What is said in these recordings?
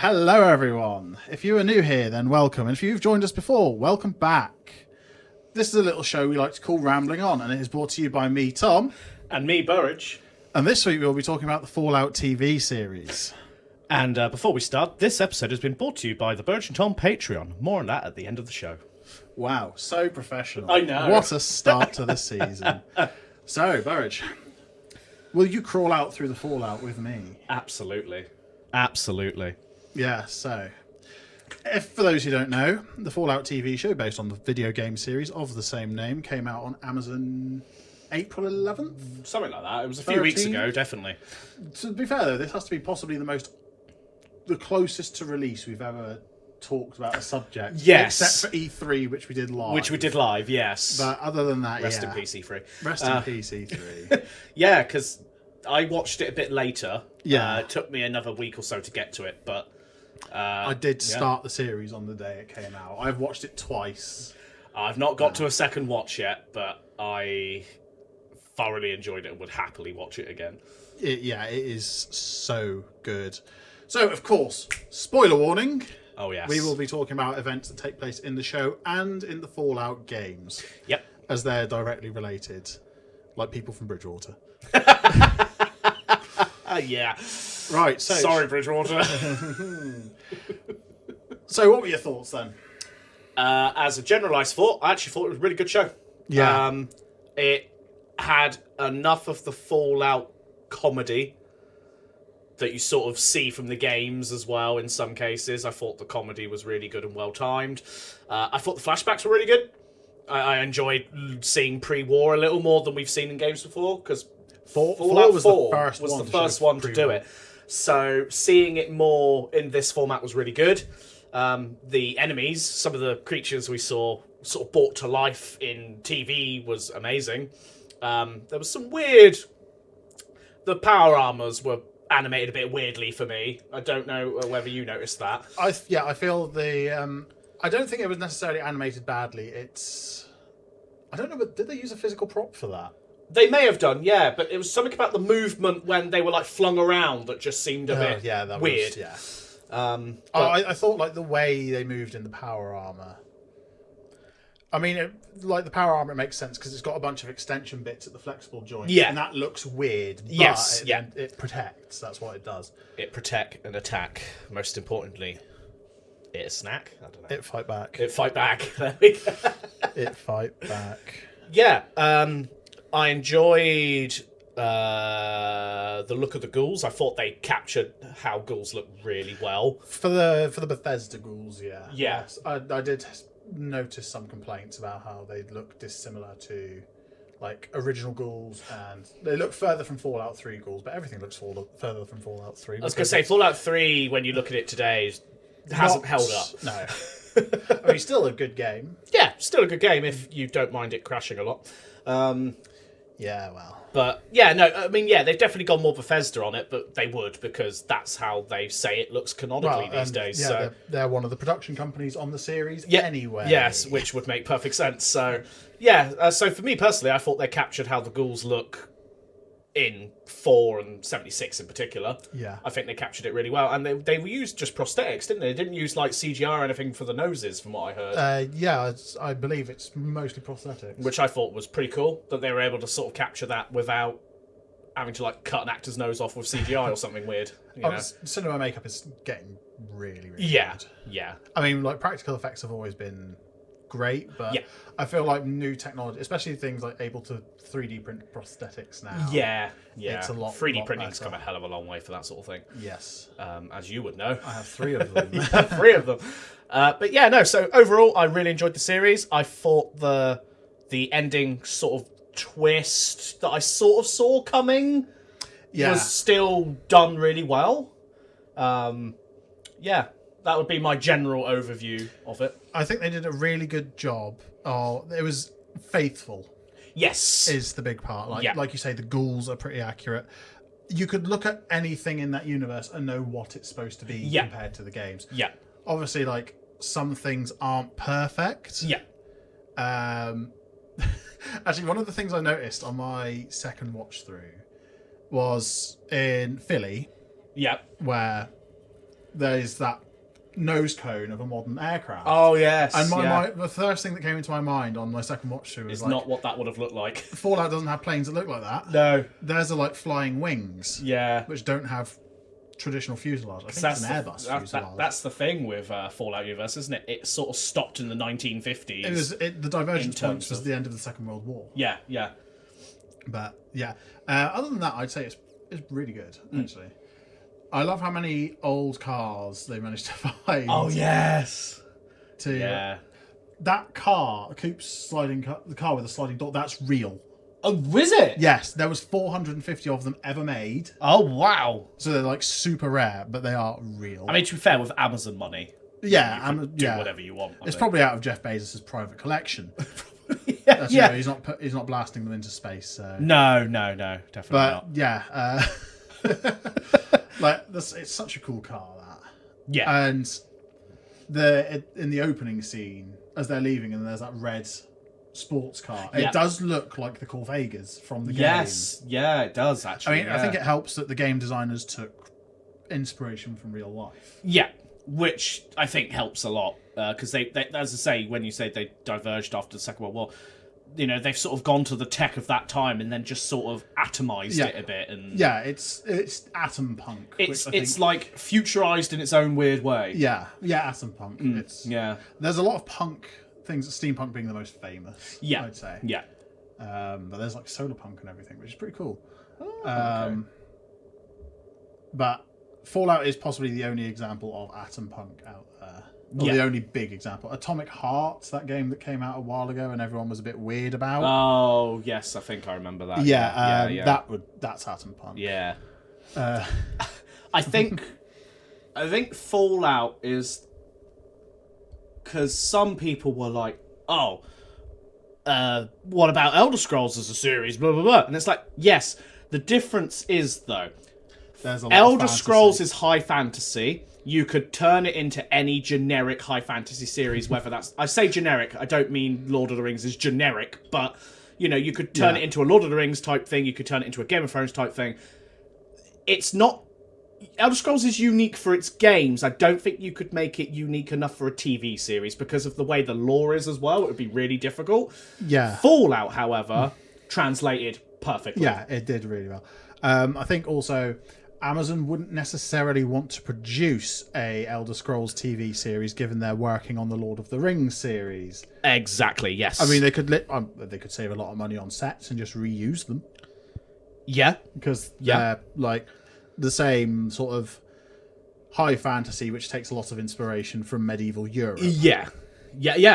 Hello, everyone. If you are new here, then welcome. And if you've joined us before, welcome back. This is a little show we like to call Rambling On, and it is brought to you by me, Tom. And me, Burridge. And this week we'll be talking about the Fallout TV series. And before we start, this episode has been brought to you by the Burridge and Tom Patreon. More on that at the end of the show. Wow, so professional. I know. What a start to the season. So, Burridge, will you crawl out through the Fallout with me? Absolutely. Absolutely. Yeah, so... for those who don't know, the Fallout TV show, based on the video game series of the same name, came out on Amazon April 11th? Something like that. It was a few weeks 13? ago, definitely. To be fair, though, this has to be possibly the closest to release we've ever talked about a subject. Yes. Except for E3, which we did live. Yes. But other than that, Rest in PC3. Rest in PC3. Yeah, because I watched it a bit later. Yeah. It took me another week or so to get to it, but... I did start the series on the day it came out. I've watched it twice. I've not got to a second watch yet, but I thoroughly enjoyed it and would happily watch it again. It is so good. So, of course, spoiler warning. Oh, yes. We will be talking about events that take place in the show and in the Fallout games. Yep. As they're directly related. Like people from Bridgewater. Yeah. Right, so... Sorry, Bridgewater. So, what were your thoughts then? As a generalised thought, I actually thought it was a really good show. Yeah. It had enough of the Fallout comedy that you sort of see from the games as well in some cases. I thought the comedy was really good and well timed. I thought the flashbacks were really good. I enjoyed seeing pre-war a little more than we've seen in games before, because Fallout 4 was the first one to do it. So seeing it more in this format was really good. The enemies, some of the creatures we saw sort of brought to life in TV was amazing. There was some weird... The power armors were animated a bit weirdly for me. I don't know whether you noticed that. I feel the... I don't think it was necessarily animated badly. I don't know, but did they use a physical prop for that? They may have done, yeah, but it was something about the movement when they were like flung around that just seemed a bit weird. I thought like the way they moved in the power armor. I mean, the power armor makes sense because it's got a bunch of extension bits at the flexible joints. Yeah, and that looks weird. But yes, it protects. That's what it does. It protect and attack. Most importantly, it a snack. I don't know. It fight back. It fight back. There we go. It fight back. Yeah. I enjoyed the look of the ghouls. I thought they captured how ghouls look really well. For the Bethesda ghouls, yeah. Yeah. Yes, I did notice some complaints about how they look dissimilar to like original ghouls, and they look further from Fallout 3 ghouls, but everything looks further from Fallout 3. I was going to say, Fallout 3, when you look at it today, hasn't held up. No. I mean, still a good game. Yeah, still a good game if you don't mind it crashing a lot. Yeah, well. But, yeah, no, I mean, yeah, they've definitely gone more Bethesda on it, but they would, because that's how they say it looks canonically these days. Yeah, so they're one of the production companies on the series anyway. Yes, which would make perfect sense. So, yeah, so for me personally, I thought they captured how the ghouls look in 4 and 76 in particular. Yeah. I think they captured it really well. And they used just prosthetics, didn't they? They didn't use, like, CGI or anything for the noses, from what I heard. Yeah, I believe it's mostly prosthetics. Which I thought was pretty cool, that they were able to sort of capture that without having to, like, cut an actor's nose off with CGI or something weird. You know? Cinema makeup is getting really, really good. Yeah. I mean, like, practical effects have always been great, but I feel like new technology, especially things like able to 3D print prosthetics now. Yeah. It's a lot 3D lot printing's better. come a hell of a long way for that sort of thing. Yes. As you would know. I have 3 of them. You have 3 of them. But yeah, no, so overall, I really enjoyed the series. I thought the ending sort of twist that I sort of saw coming was still done really well. Yeah. That would be my general overview of it. I think they did a really good job. It was faithful. Yes. Is the big part. Like you say, the ghouls are pretty accurate. You could look at anything in that universe and know what it's supposed to be compared to the games. Yeah. Obviously, like, some things aren't perfect. Yeah. Actually, one of the things I noticed on my second watch through was in Philly. Yeah. Where there's that nose cone of a modern aircraft. Oh yes. And the first thing that came into my mind on my second watch through was it's like, not what that would have looked like. Fallout doesn't have planes that look like that. No. Theirs are like flying wings. Yeah. Which don't have traditional fuselage. I think it's an Airbus fuselage. That's the thing with Fallout universe, isn't it? It sort of stopped in the 1950s. The divergence point was the end of the Second World War. Yeah, yeah. But yeah, other than that, I'd say it's really good actually. I love how many old cars they managed to find. Oh yes. That car, Coop's sliding car, the car with a sliding door, that's real. Oh, was it? Yes, there was 450 of them ever made. Oh wow. So they're like super rare, but they are real. I mean, to be fair, with Amazon money, yeah, you can do whatever you want. It's probably out of Jeff Bezos' private collection. Yeah. You know, he's not blasting them into space. So. No, definitely not. Yeah, it's such a cool car that. Yeah, and in the opening scene as they're leaving, and there's that red sports car. It does look like the Corvegas from the game. Yes, yeah, it does actually. I think it helps that the game designers took inspiration from real life. Yeah, which I think helps a lot because they, as I say, when you say they diverged after the Second World War, you know, they've sort of gone to the tech of that time and then just sort of atomized it a bit. And it's atom punk. It's like futurized in its own weird way. Yeah, atom punk. There's a lot of punk things, steampunk being the most famous. Yeah, I'd say. Yeah, but there's like solar punk and everything, which is pretty cool. Okay. But Fallout is possibly the only example of atom punk out there. Or the only big example. Atomic Heart, that game that came out a while ago and everyone was a bit weird about. Oh, yes, I think I remember that. That's atom punk. Yeah. I think Fallout is because some people were like, "Oh, what about Elder Scrolls as a series?" Blah blah blah, and it's like, yes. The difference is though, there's a lot Elder of Scrolls is high fantasy. You could turn it into any generic high fantasy series, whether that's... I say generic, I don't mean Lord of the Rings is generic, but, you know, you could turn it into a Lord of the Rings type thing, you could turn it into a Game of Thrones type thing. It's not... Elder Scrolls is unique for its games. I don't think you could make it unique enough for a TV series because of the way the lore is as well. It would be really difficult. Yeah. Fallout, however, translated perfectly. Yeah, it did really well. I think also... Amazon wouldn't necessarily want to produce a Elder Scrolls TV series, given they're working on the Lord of the Rings series. Exactly. Yes. I mean, they could save a lot of money on sets and just reuse them. Yeah, because they're like the same sort of high fantasy, which takes a lot of inspiration from medieval Europe. Yeah,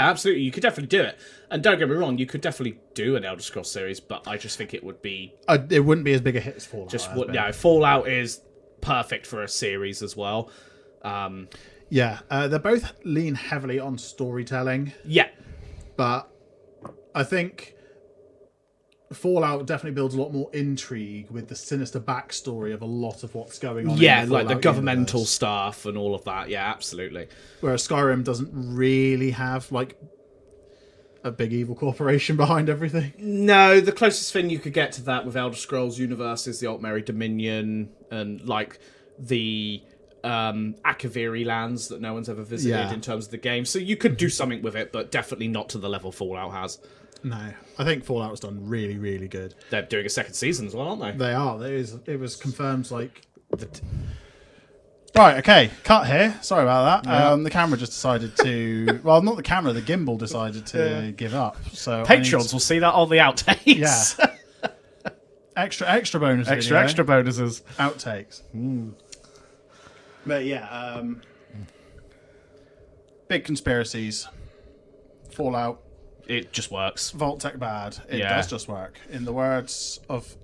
absolutely. You could definitely do it. And don't get me wrong, you could definitely do an Elder Scrolls series, but I just think it would be... it wouldn't be as big a hit as Fallout. Fallout is perfect for a series as well. They both lean heavily on storytelling. Yeah. But I think Fallout definitely builds a lot more intrigue with the sinister backstory of a lot of what's going on. Yeah, like the governmental stuff and all of that. Yeah, absolutely. Whereas Skyrim doesn't really have like a big evil corporation behind everything. No, the closest thing you could get to that with Elder Scrolls universe is the Altmeri Dominion and like the Akaviri lands that no one's ever visited in terms of the game. So you could do something with it, but definitely not to the level Fallout has. No, I think Fallout's done really, really good. They're doing a second season as well, aren't they? They are. It was confirmed like... Right, okay, cut here. Sorry about that. Yeah. The camera just decided to... Well, not the camera, the gimbal decided to give up. So Patrons will see that on the outtakes. Yeah. extra bonus Extra bonuses. Outtakes. But yeah, big conspiracies. Fallout. It just works. Vault-Tec bad. It does just work. In the words of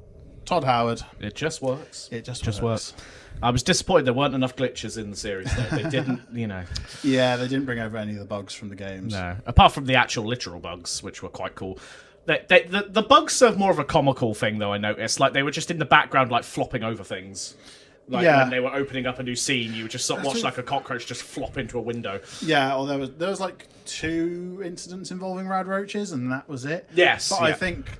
Todd Howard. It just works. It just works. I was disappointed there weren't enough glitches in the series, though. They didn't, you know... Yeah, they didn't bring over any of the bugs from the games. No. Apart from the actual literal bugs, which were quite cool. The bugs serve more of a comical thing, though, I noticed. Like, they were just in the background, like, flopping over things. Like, when they were opening up a new scene, you would just watch, like, a cockroach just flop into a window. Yeah, or there was like, 2 incidents involving rad roaches, and that was it. Yes. But I think...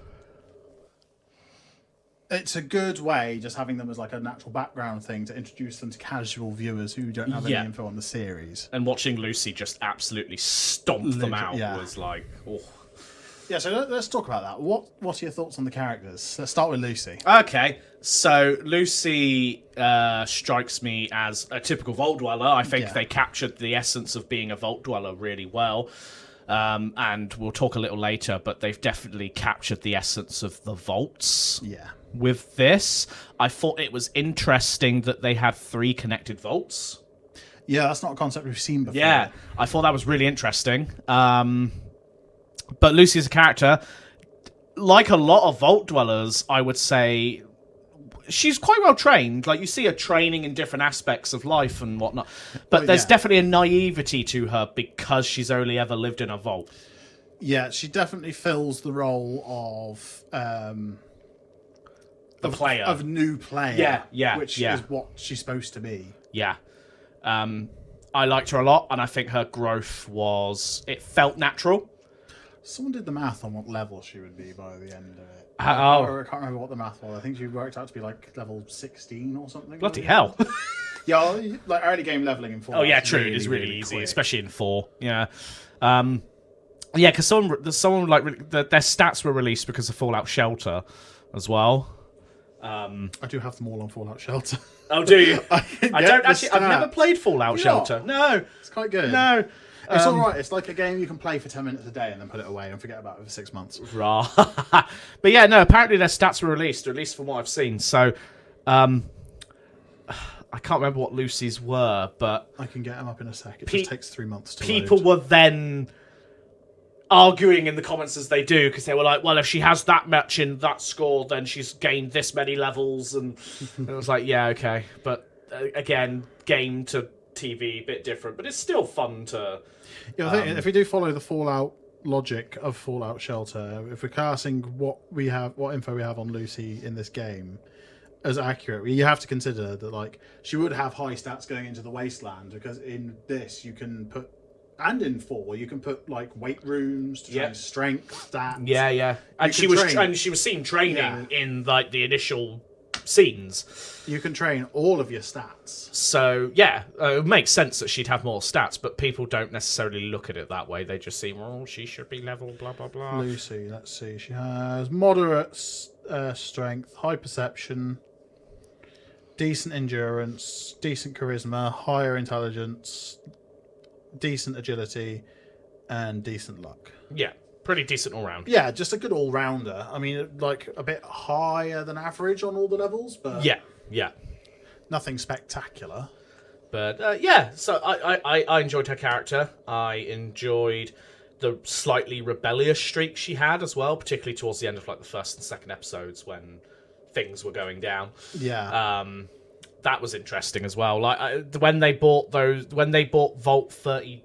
It's a good way, just having them as like a natural background thing to introduce them to casual viewers who don't have any info on the series. And watching Lucy just absolutely stomp them out was like, oh. Yeah, so let's talk about that. What are your thoughts on the characters? Let's start with Lucy. Okay, so Lucy strikes me as a typical Vault Dweller. I think they captured the essence of being a Vault Dweller really well. And we'll talk a little later, but they've definitely captured the essence of the vaults. Yeah. With this, I thought it was interesting that they had 3 connected vaults. Yeah, that's not a concept we've seen before. Yeah, I thought that was really interesting. But Lucy as a character, like a lot of Vault Dwellers, I would say she's quite well trained. Like, you see her training in different aspects of life and whatnot. But there's definitely a naivety to her because she's only ever lived in a vault. Yeah, she definitely fills the role of the player. Of new player. Which is what she's supposed to be. Yeah. I liked her a lot, and I think her growth it felt natural. Someone did the math on what level she would be by the end of it. I can't remember what the math was. I think she worked out to be like level 16 or something. Bloody hell. Yeah, like early game leveling in 4. Oh, yeah, true. It is really easy, quick. Especially in 4. Yeah. Yeah, because someone like their stats were released because of Fallout Shelter as well. I do have them all on Fallout Shelter. Oh, do you? I don't actually. I've never played Fallout Shelter. No, it's quite good. No, it's all right. It's like a game you can play for 10 minutes a day and then put it away and forget about it for 6 months. Right. But yeah, no. Apparently their stats were released, or at least from what I've seen. So, I can't remember what Lucy's were, but I can get them up in a sec. It just takes 3 months to people load. were then arguing in the comments as they do, because they were like, well, if she has that much in that score, then she's gained this many levels, and it was like, yeah, okay, but again, game to TV, bit different, but it's still fun to... Yeah, I think if we do follow the Fallout logic of Fallout Shelter, if we're casting what info we have on Lucy in this game as accurate, you have to consider that, like, she would have high stats going into the Wasteland, because in this you can put, and in 4 you can put like weight rooms to train strength, stats. Yeah. And she was seen training in like the initial scenes. You can train all of your stats. So yeah, it makes sense that she'd have more stats, but people don't necessarily look at it that way. They just see, well, she should be level blah blah blah. Lucy, let's see, she has moderate strength, high perception, decent endurance, decent charisma, higher intelligence, decent agility, and decent luck. Yeah, pretty decent all round. Yeah, just a good all rounder. I mean, like a bit higher than average on all the levels, but yeah, nothing spectacular. But yeah, so I enjoyed her character. I enjoyed the slightly rebellious streak she had as well, particularly towards the end of like the first and second episodes when things were going down. Yeah. That was interesting as well. Like when they bought Vault 30,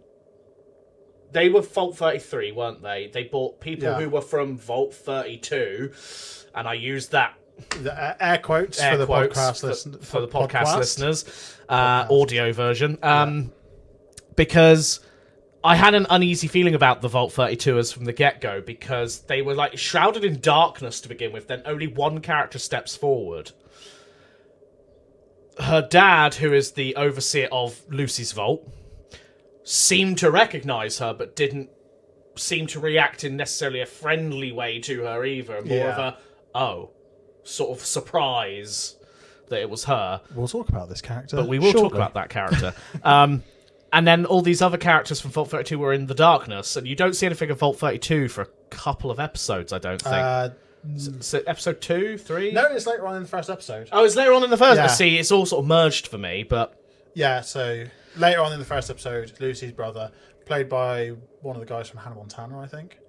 they were Vault 33, weren't they? They bought people who were from Vault 32, and I used that air quotes for the podcast listeners, audio version, because I had an uneasy feeling about the Vault 32ers from the get-go, because they were like shrouded in darkness to begin with. Then only one character steps forward. Her dad, who is the overseer of Lucy's vault, seemed to recognise her, but didn't seem to react in necessarily a friendly way to her either. More of a, sort of surprise that it was her. We'll talk about this character. But we will talk about that character. And then all these other characters from Vault 32 were in the darkness, and you don't see anything of Vault 32 for a couple of episodes, I don't think. So episode 2, 3? No, it's later on in the first episode. Oh, it's later on in the first. Yeah. See, it's all sort of merged for me, but yeah. So later on in the first episode, Lucy's brother, played by one of the guys from Hannah Montana, I think,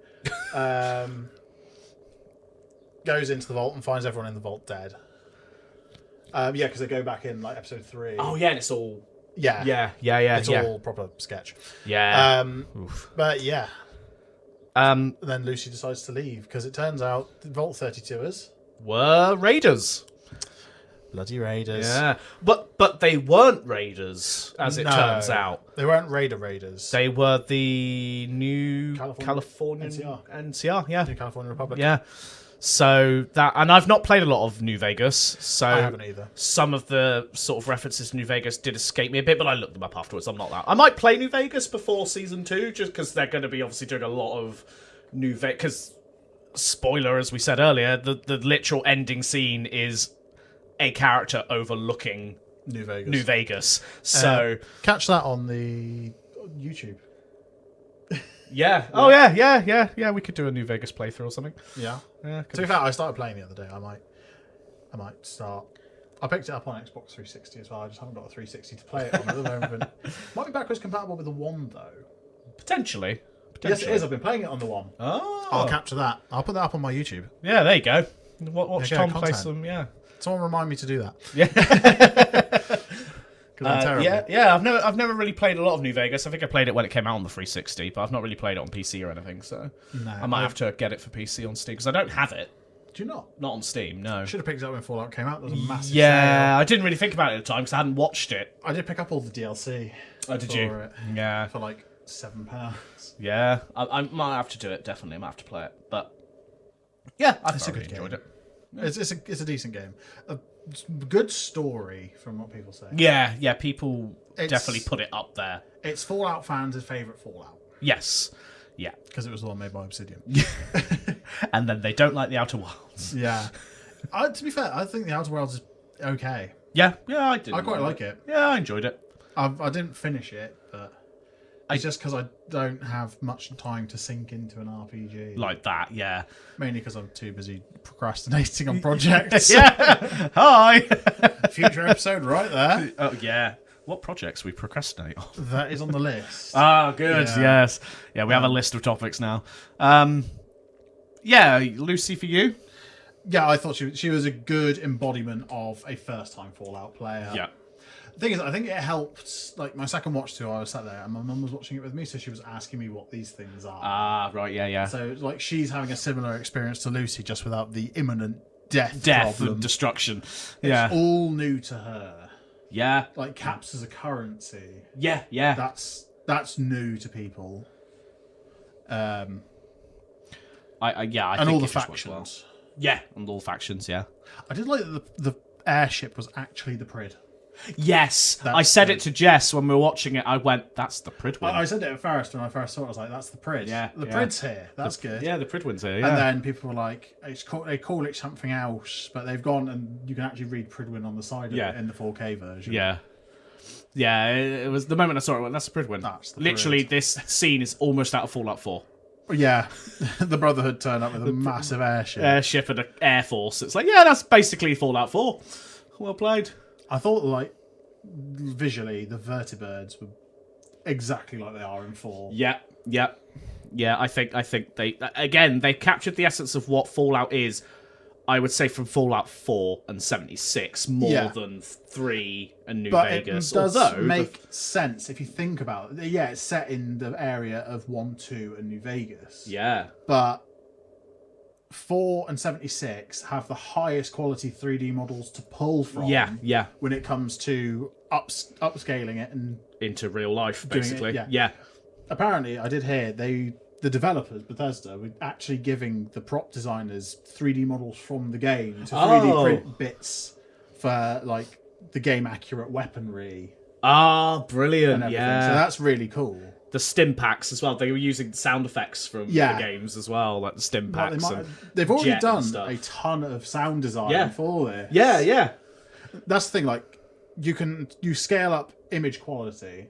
goes into the vault and finds everyone in the vault dead. Because they go back in like episode 3. Oh yeah, and it's all yeah. It's all proper sketch. Yeah. But yeah. Then Lucy decides to leave because it turns out the Vault 32ers were raiders. Bloody raiders. Yeah. But they weren't raiders, as it turns out. They weren't raiders. They were the new Californian NCR. NCR, yeah. New California Republic. Yeah. So that, and I've not played a lot of New Vegas, so I haven't either. some of the sort of references to New Vegas did escape me a bit, but I looked them up afterwards. I'm not that. I might play New Vegas before season 2, just because they're going to be obviously doing a lot of New Vegas. Because spoiler, as we said earlier, the literal ending scene is a character overlooking New Vegas. So Catch that on the YouTube. yeah. Oh yeah. We could do a New Vegas playthrough or something. Yeah. Yeah. To be fair, I started playing the other day. I might start. I picked it up on Xbox 360 as well. I just haven't got a 360 to play it on at the moment. Might be backwards compatible with the One though. Potentially. Yes, it is. I've been playing it on the One. Oh. I'll capture that. I'll put that up on my YouTube. Yeah, there you go. Watch Yeah, Tom content. play some. Yeah. Someone remind me to do that. Yeah. Because I'm terrible. Yeah. I've never really played a lot of New Vegas. I think I played it when it came out on the 360, but I've not really played it on PC or anything. So No, I might have to get it for PC on Steam because I don't have it. Do you not? Not on Steam. No. Should have picked it up when Fallout came out. There was a massive Yeah, sale. I didn't really think about it at the time because I hadn't watched it. I did pick up all the DLC. Oh, did for you? It Yeah. for like £7. Yeah. I might have to do it. Definitely, I might have to play it. But yeah, I It's a thoroughly good enjoyed game. it. It's a decent game. A good story from what people say. Yeah. People It's- definitely put it up there. It's Fallout fans' favourite Fallout Yes. Yeah. because it was the one made by Obsidian. And then they don't like the Outer Wilds. Yeah. To be fair, I think the Outer Worlds is okay. Yeah, I did. I quite like it. Yeah, I enjoyed it. I didn't finish it, but it's just because I don't have much time to sink into an RPG. Like that, yeah. Mainly because I'm too busy procrastinating on projects. Yeah. Hi. Future episode right there. Oh yeah. What projects we procrastinate on? That is on the list. Ah, good. Yeah. Yes. Yeah, we have a list of topics now. Yeah, Lucy for you. Yeah, I thought she was a good embodiment of a first-time Fallout player. Yeah. The thing is, I think it helped. Like my second watch through, I was sat there and my mum was watching it with me, so she was asking me what these things are. Ah, right. Yeah. So like she's having a similar experience to Lucy, just without the imminent death Death problem. and destruction. It's Yeah. all new to her. Yeah. Like caps as a currency. Yeah. That's new to people. I and think all the it just works well. factions. Yeah, and all factions. Yeah. I did like that the airship was actually the Prid. Yes, That's I said good. it to Jess when we were watching it. I went, "That's the Pridwin." I said it at first when I first saw it. I was like, "That's the Prid." Yeah, the yeah. Prid's here. That's good. Yeah, the Pridwin's here. Yeah. And then people were like, they call it something else, but they've gone and you can actually read Pridwin on the side of Yeah. it in the 4K version. Yeah. It was the moment I saw it. I went, "That's the Pridwin." That's the Literally, Prid. this scene is almost out of Fallout 4. Yeah. The Brotherhood turn up with a massive airship. Airship and an air force. It's like, yeah, that's basically Fallout 4. Well played. I thought, like, visually, the vertibirds were exactly like they are in 4. Yeah. I think they captured the essence of what Fallout is. I would say from Fallout 4 and 76 more Yeah. than 3 and New But Vegas. it does Although make sense if you think about it. Yeah, it's set in the area of 1, 2, and New Vegas. yeah. But 4 and 76 have the highest quality 3D models to pull from. Yeah. When it comes to upscaling it and Into real life, Doing it, basically. yeah. Yeah. apparently I did hear the developers, Bethesda, were actually giving the prop designers 3D models from the game to 3D print bits for like the game accurate weaponry Ah, and brilliant. everything. Yeah. So that's really cool. The stim packs as well. They were using sound effects from Yeah. the games as well, like the stim packs. They've already jet and done stuff. a ton of sound design Yeah. for this. Yeah. That's the thing, like you scale up image quality,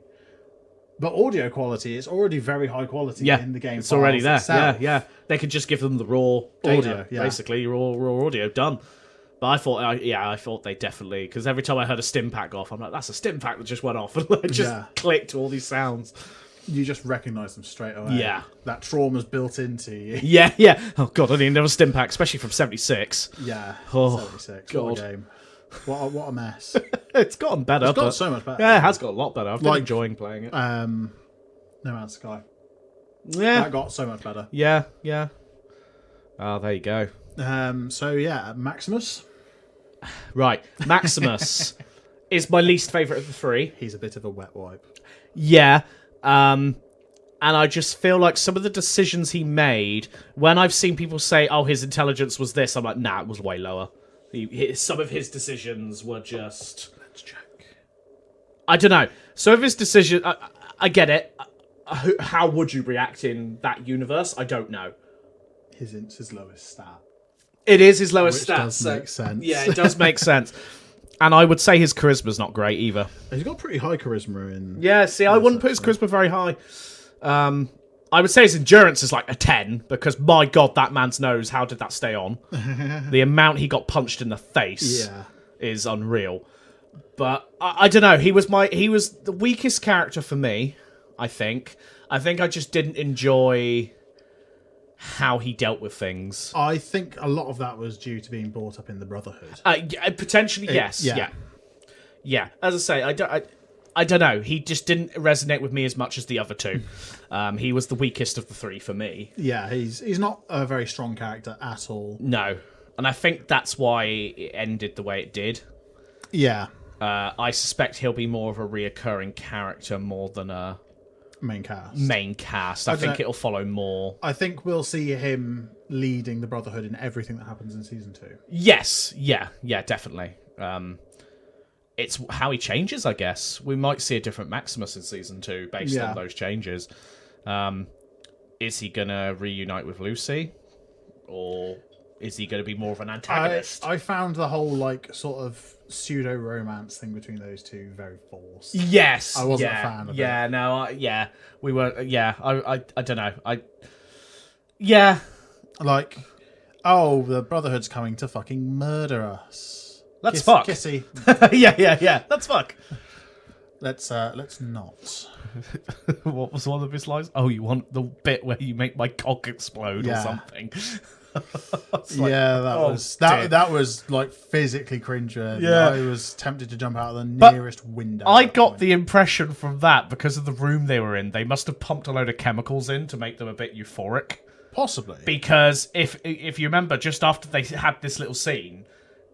but audio quality is already very high quality in the game. It's already there. Itself. Yeah. They could just give them the raw data, Audio, yeah. basically raw audio done. But I thought they definitely, because every time I heard a stim pack off, I'm like, that's a stim pack that just went off, and I just clicked all these sounds. You just recognise them straight away. Yeah. That trauma's built into you. Yeah. Oh god, I didn't know a stim pack, especially from 76. Yeah. Oh, 76. God. What a game. What a mess. It's gotten better. It's got but so much better. Yeah, it has got a lot better. I've been Like, enjoying playing it. No Man's Sky. Yeah. That got so much better. Yeah. Oh, there you go. So yeah, Maximus. Right, Maximus is my least favourite of the three. He's a bit of a wet wipe. Yeah. And I just feel like some of the decisions he made, when I've seen people say, oh, his intelligence was this, I'm like, nah, it was way lower. Some of his decisions were just... Let's check. I don't know. Some of his decisions... I get it. How would you react in that universe? I don't know. His lowest stat. It is his lowest Which stat. does make sense. Yeah, it does make sense. And I would say his charisma's not great either. He's got pretty high charisma in... Yeah, see, I wouldn't put his charisma very high. I would say his endurance is like a 10, because my God, that man's nose, how did that stay on? The amount he got punched in the face is unreal. But I don't know, he was the weakest character for me, I think. I think I just didn't enjoy how he dealt with things. I think a lot of that was due to being brought up in the Brotherhood. Potentially, yes. Yeah. As I say, I don't know. He just didn't resonate with me as much as the other two. He was the weakest of the three for me. Yeah, he's not a very strong character at all. No. And I think that's why it ended the way it did. Yeah. I suspect he'll be more of a reoccurring character more than a main cast. I think it'll follow more. I think we'll see him leading the Brotherhood in everything that happens in season 2. Yes. Yeah, definitely. It's how he changes, I guess. We might see a different Maximus in season 2 based on those changes. Is he going to reunite with Lucy? Or is he going to be more of an antagonist? I found the whole, sort of pseudo-romance thing between those two very forced. Yes. I wasn't a fan of it. Yeah, no, we were, I don't know. The Brotherhood's coming to fucking murder us. Let's fuck. Kissy. yeah. Let's fuck. Let's not. What was one of his lines? Oh, you want the bit where you make my cock explode or something? That was physically cringeworthy. Yeah. I was tempted to jump out of the nearest window. I got the impression from that, because of the room they were in, they must have pumped a load of chemicals in to make them a bit euphoric. Possibly. Because if you remember, just after they had this little scene,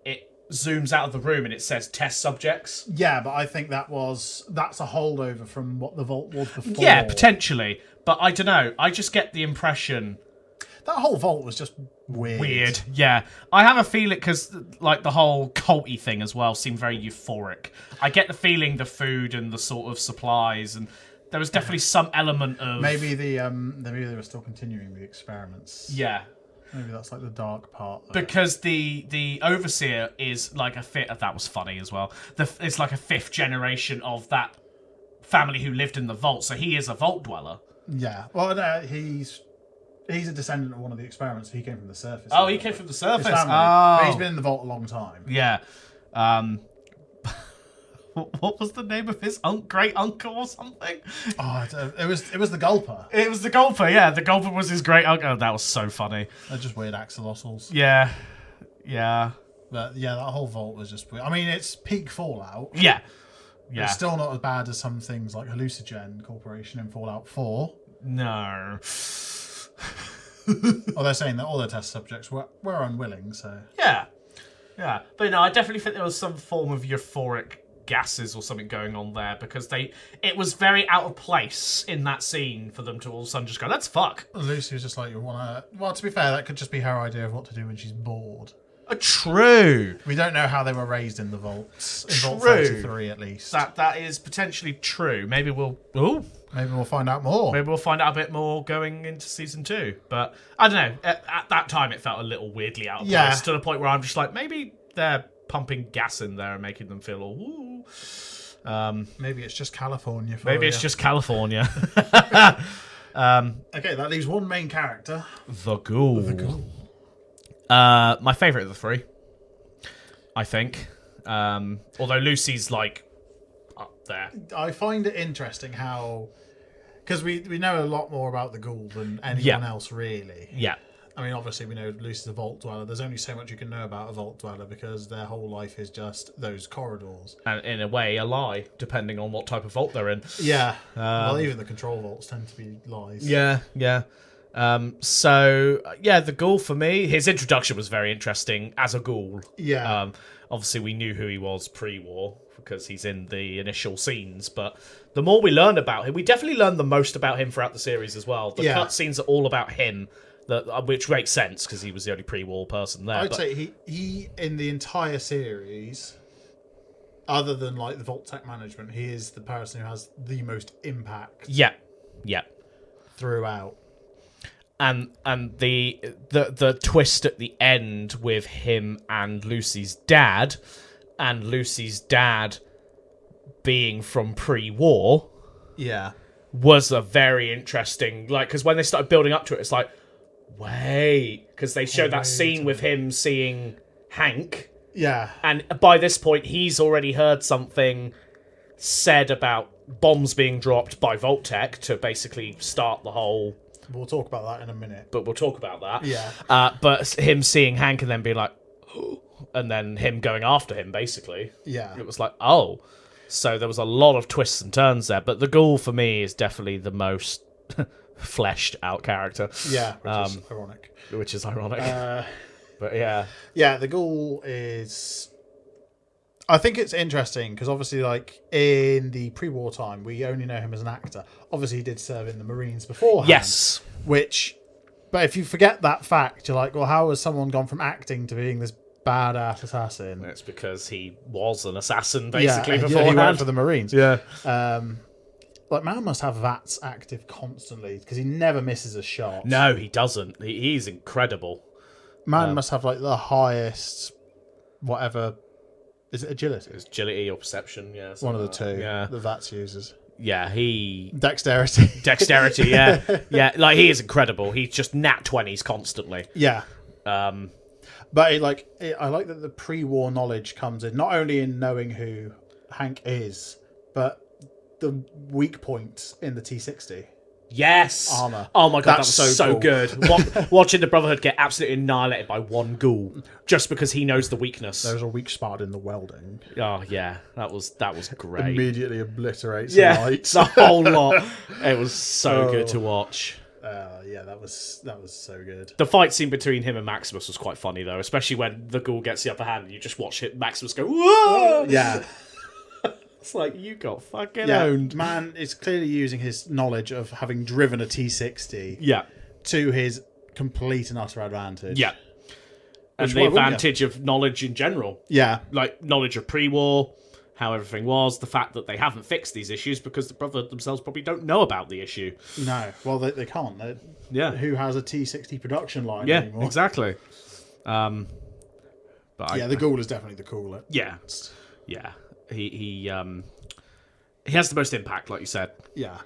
it zooms out of the room and it says test subjects. Yeah, but I think that's a holdover from what the vault was before. Yeah, potentially. But I don't know. I just get the impression... That whole vault was just weird. Yeah. I have a feeling, because the whole culty thing as well seemed very euphoric. I get the feeling the food and the sort of supplies, and there was definitely some element of... Maybe they were still continuing the experiments. Yeah. Maybe that's the dark part. Because the overseer is a fifth... That was funny as well. It's like a 5th generation of that family who lived in the vault, so he is a vault dweller. Yeah. Well, he's a descendant of one of the experiments. He came from the surface. Oh, he came from the surface. His family. Oh. But he's been in the vault a long time. Yeah. What was the name of his great uncle or something? Oh, it was the Gulper. It was the Gulper, yeah. The Gulper was his great uncle. Oh, that was so funny. They're just weird axolotls. Yeah. But yeah, that whole vault was just weird. I mean, it's peak Fallout. Yeah. It's still not as bad as some things like Hallucinogen Corporation in Fallout 4. No. They're saying that all their test subjects were unwilling, so... Yeah. But no, I definitely think there was some form of euphoric gases or something going on there, because it was very out of place in that scene for them to all of a sudden just go, let's fuck. Lucy was just like, well, to be fair, that could just be her idea of what to do when she's bored. True. We don't know how they were raised in the vaults. In Vault 33, at least. That is potentially true. Maybe we'll find out more. Maybe we'll find out a bit more going into season 2. But I don't know. At that time, it felt a little weirdly out of place, to the point where I'm just like, maybe they're pumping gas in there and making them feel all ooh. Maybe it's just California. It's just California. Okay, that leaves one main character. The Ghoul. My favourite of the 3, I think. Although Lucy's up there. I find it interesting how, because we know a lot more about the Ghoul than anyone else, really. Yeah. I mean, obviously, we know Lucy's a vault dweller. There's only so much you can know about a vault dweller, because their whole life is just those corridors. And in a way, a lie, depending on what type of vault they're in. Yeah. Well, even the control vaults tend to be lies. Yeah. The ghoul for me, his introduction was very interesting as a ghoul. Yeah. Obviously, we knew who he was pre-war because he's in the initial scenes, but the more we learn about him, we definitely learn the most about him throughout the series as well. The cutscenes are all about him, which makes sense because he was the only pre-war person there. I'd say he in the entire series, other than like the Vault-Tec management, he is the person who has the most impact. Yeah. Throughout. And the twist at the end with him and Lucy's dad being from pre-war, was a very interesting, like, because when they started building up to it, it's like, wait, because they showed that scene with him seeing Hank, and by this point he's already heard something said about bombs being dropped by Vault-Tec to basically start the whole. We'll talk about that in a minute. But we'll talk about that. Yeah. But him seeing Hank and then being like, and then him going after him, basically. Yeah. It was like, oh. So there was a lot of twists and turns there. But the ghoul, for me, is definitely the most fleshed out character. Yeah, which is ironic. But yeah. Yeah, the ghoul is... I think it's interesting because obviously, like, in the pre-war time, we only know him as an actor. Obviously, he did serve in the Marines beforehand. Yes. But if you forget that fact, you're like, well, how has someone gone from acting to being this badass assassin? It's because he was an assassin, basically, beforehand. Yeah, he went for the Marines. Yeah. Like, man must have VATS active constantly because he never misses a shot. No, he doesn't. He's incredible. Man must have, like, the highest, whatever... Is it agility? It's agility or perception, yeah. One of the two. Yeah. The VATS uses. Yeah, Dexterity. Dexterity, yeah. Yeah, like, he is incredible. He's just nat 20s constantly. Yeah. But I like that the pre-war knowledge comes in, not only in knowing who Hank is, but the weak points in the T-60. Yes. Armor. Oh my god, That's that was so cool. good. Watching the Brotherhood get absolutely annihilated by one ghoul just because he knows the weakness. There's a weak spot in the welding. Oh yeah, that was great. Immediately obliterates the lights. It's a whole lot. It was so good to watch. Yeah, that was so good. The fight scene between him and Maximus was quite funny though, especially when the ghoul gets the upper hand and you just watch Maximus go, whoa! Yeah. It's like, you got fucking owned. Man is clearly using his knowledge of having driven a T-60 to his complete and utter advantage. Yeah. And the advantage of knowledge in general. Yeah. Like, knowledge of pre-war, how everything was, the fact that they haven't fixed these issues because the Brotherhood themselves probably don't know about the issue. No. Well, they can't. Who has a T-60 production line anymore? Yeah, exactly. The ghoul is definitely the cooler. Yeah. Yeah. He has the most impact, like you said. Yeah.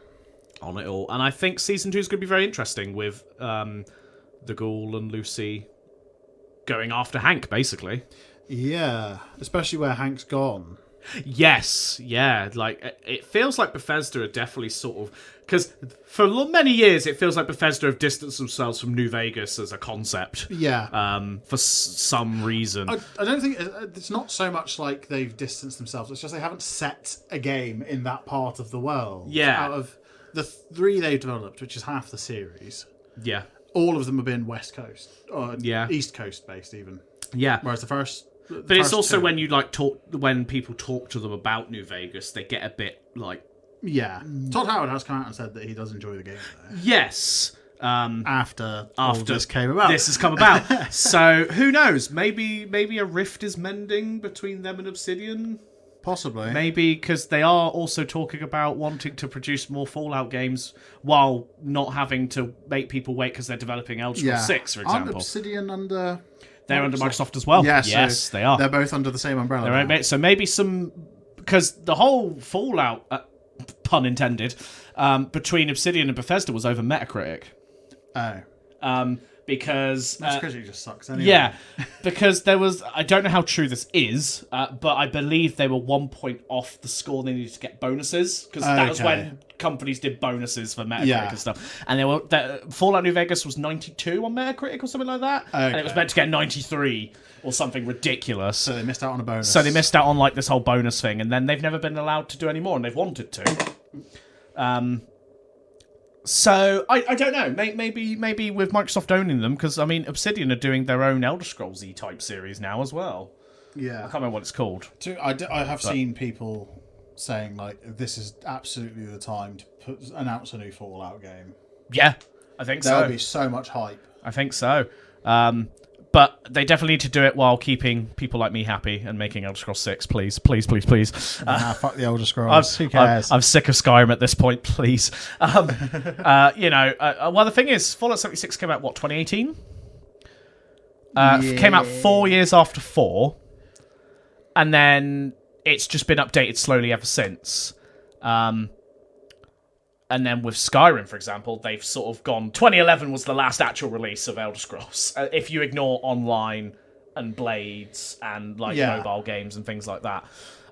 On it all. And I think Season 2 is going to be very interesting with the ghoul and Lucy going after Hank, basically. Yeah. Especially where Hank's gone. Yes, yeah. Like, it feels like Bethesda are definitely sort of... Because for many years, it feels like Bethesda have distanced themselves from New Vegas as a concept. Yeah. For some reason. I don't think... It's not so much like they've distanced themselves. It's just they haven't set a game in that part of the world. Yeah. Out of the 3 they've developed, which is half the series, yeah, all of them have been West Coast. Or East Coast based, even. Yeah. Whereas the first... But it's also when you when people talk to them about New Vegas, they get a bit like... Yeah. Todd Howard has come out and said that he does enjoy the game, though. Yes. After this came about. This has come about. So, who knows? Maybe a rift is mending between them and Obsidian? Possibly. Maybe, because they are also talking about wanting to produce more Fallout games while not having to make people wait because they're developing Elder Scrolls 6, for example. Aren't Obsidian under... They're under Microsoft as well. Yeah, yes, so they are. They're both under the same umbrella. So maybe some... Because the whole Fallout, pun intended, between Obsidian and Bethesda was over Metacritic. Oh. Because... Metacritic just sucks anyway. Yeah, because there was... I don't know how true this is, but I believe they were 1 point off the score they needed to get bonuses. Because that was when companies did bonuses for Metacritic and stuff. And Fallout New Vegas was 92 on Metacritic or something like that. Okay. And it was meant to get 93 or something ridiculous. So they missed out on a bonus. So they missed out on like this whole bonus thing. And then they've never been allowed to do any more, and they've wanted to. So I don't know. Maybe with Microsoft owning them, because I mean Obsidian are doing their own Elder Scrolls-y type series now as well. Yeah, I can't remember what it's called. I have seen people saying like this is absolutely the time to announce a new Fallout game. Yeah, I think so. There'll be so much hype. I think so. But they definitely need to do it while keeping people like me happy and making Elder Scrolls 6, please. Please. Fuck the Elder Scrolls. Who cares? I'm sick of Skyrim at this point, please. Well, the thing is, Fallout 76 came out, 2018? Came out 4 years after 4. And then it's just been updated slowly ever since. And then with Skyrim, for example, they've sort of gone... 2011 was the last actual release of Elder Scrolls. If you ignore online and Blades and mobile games and things like that.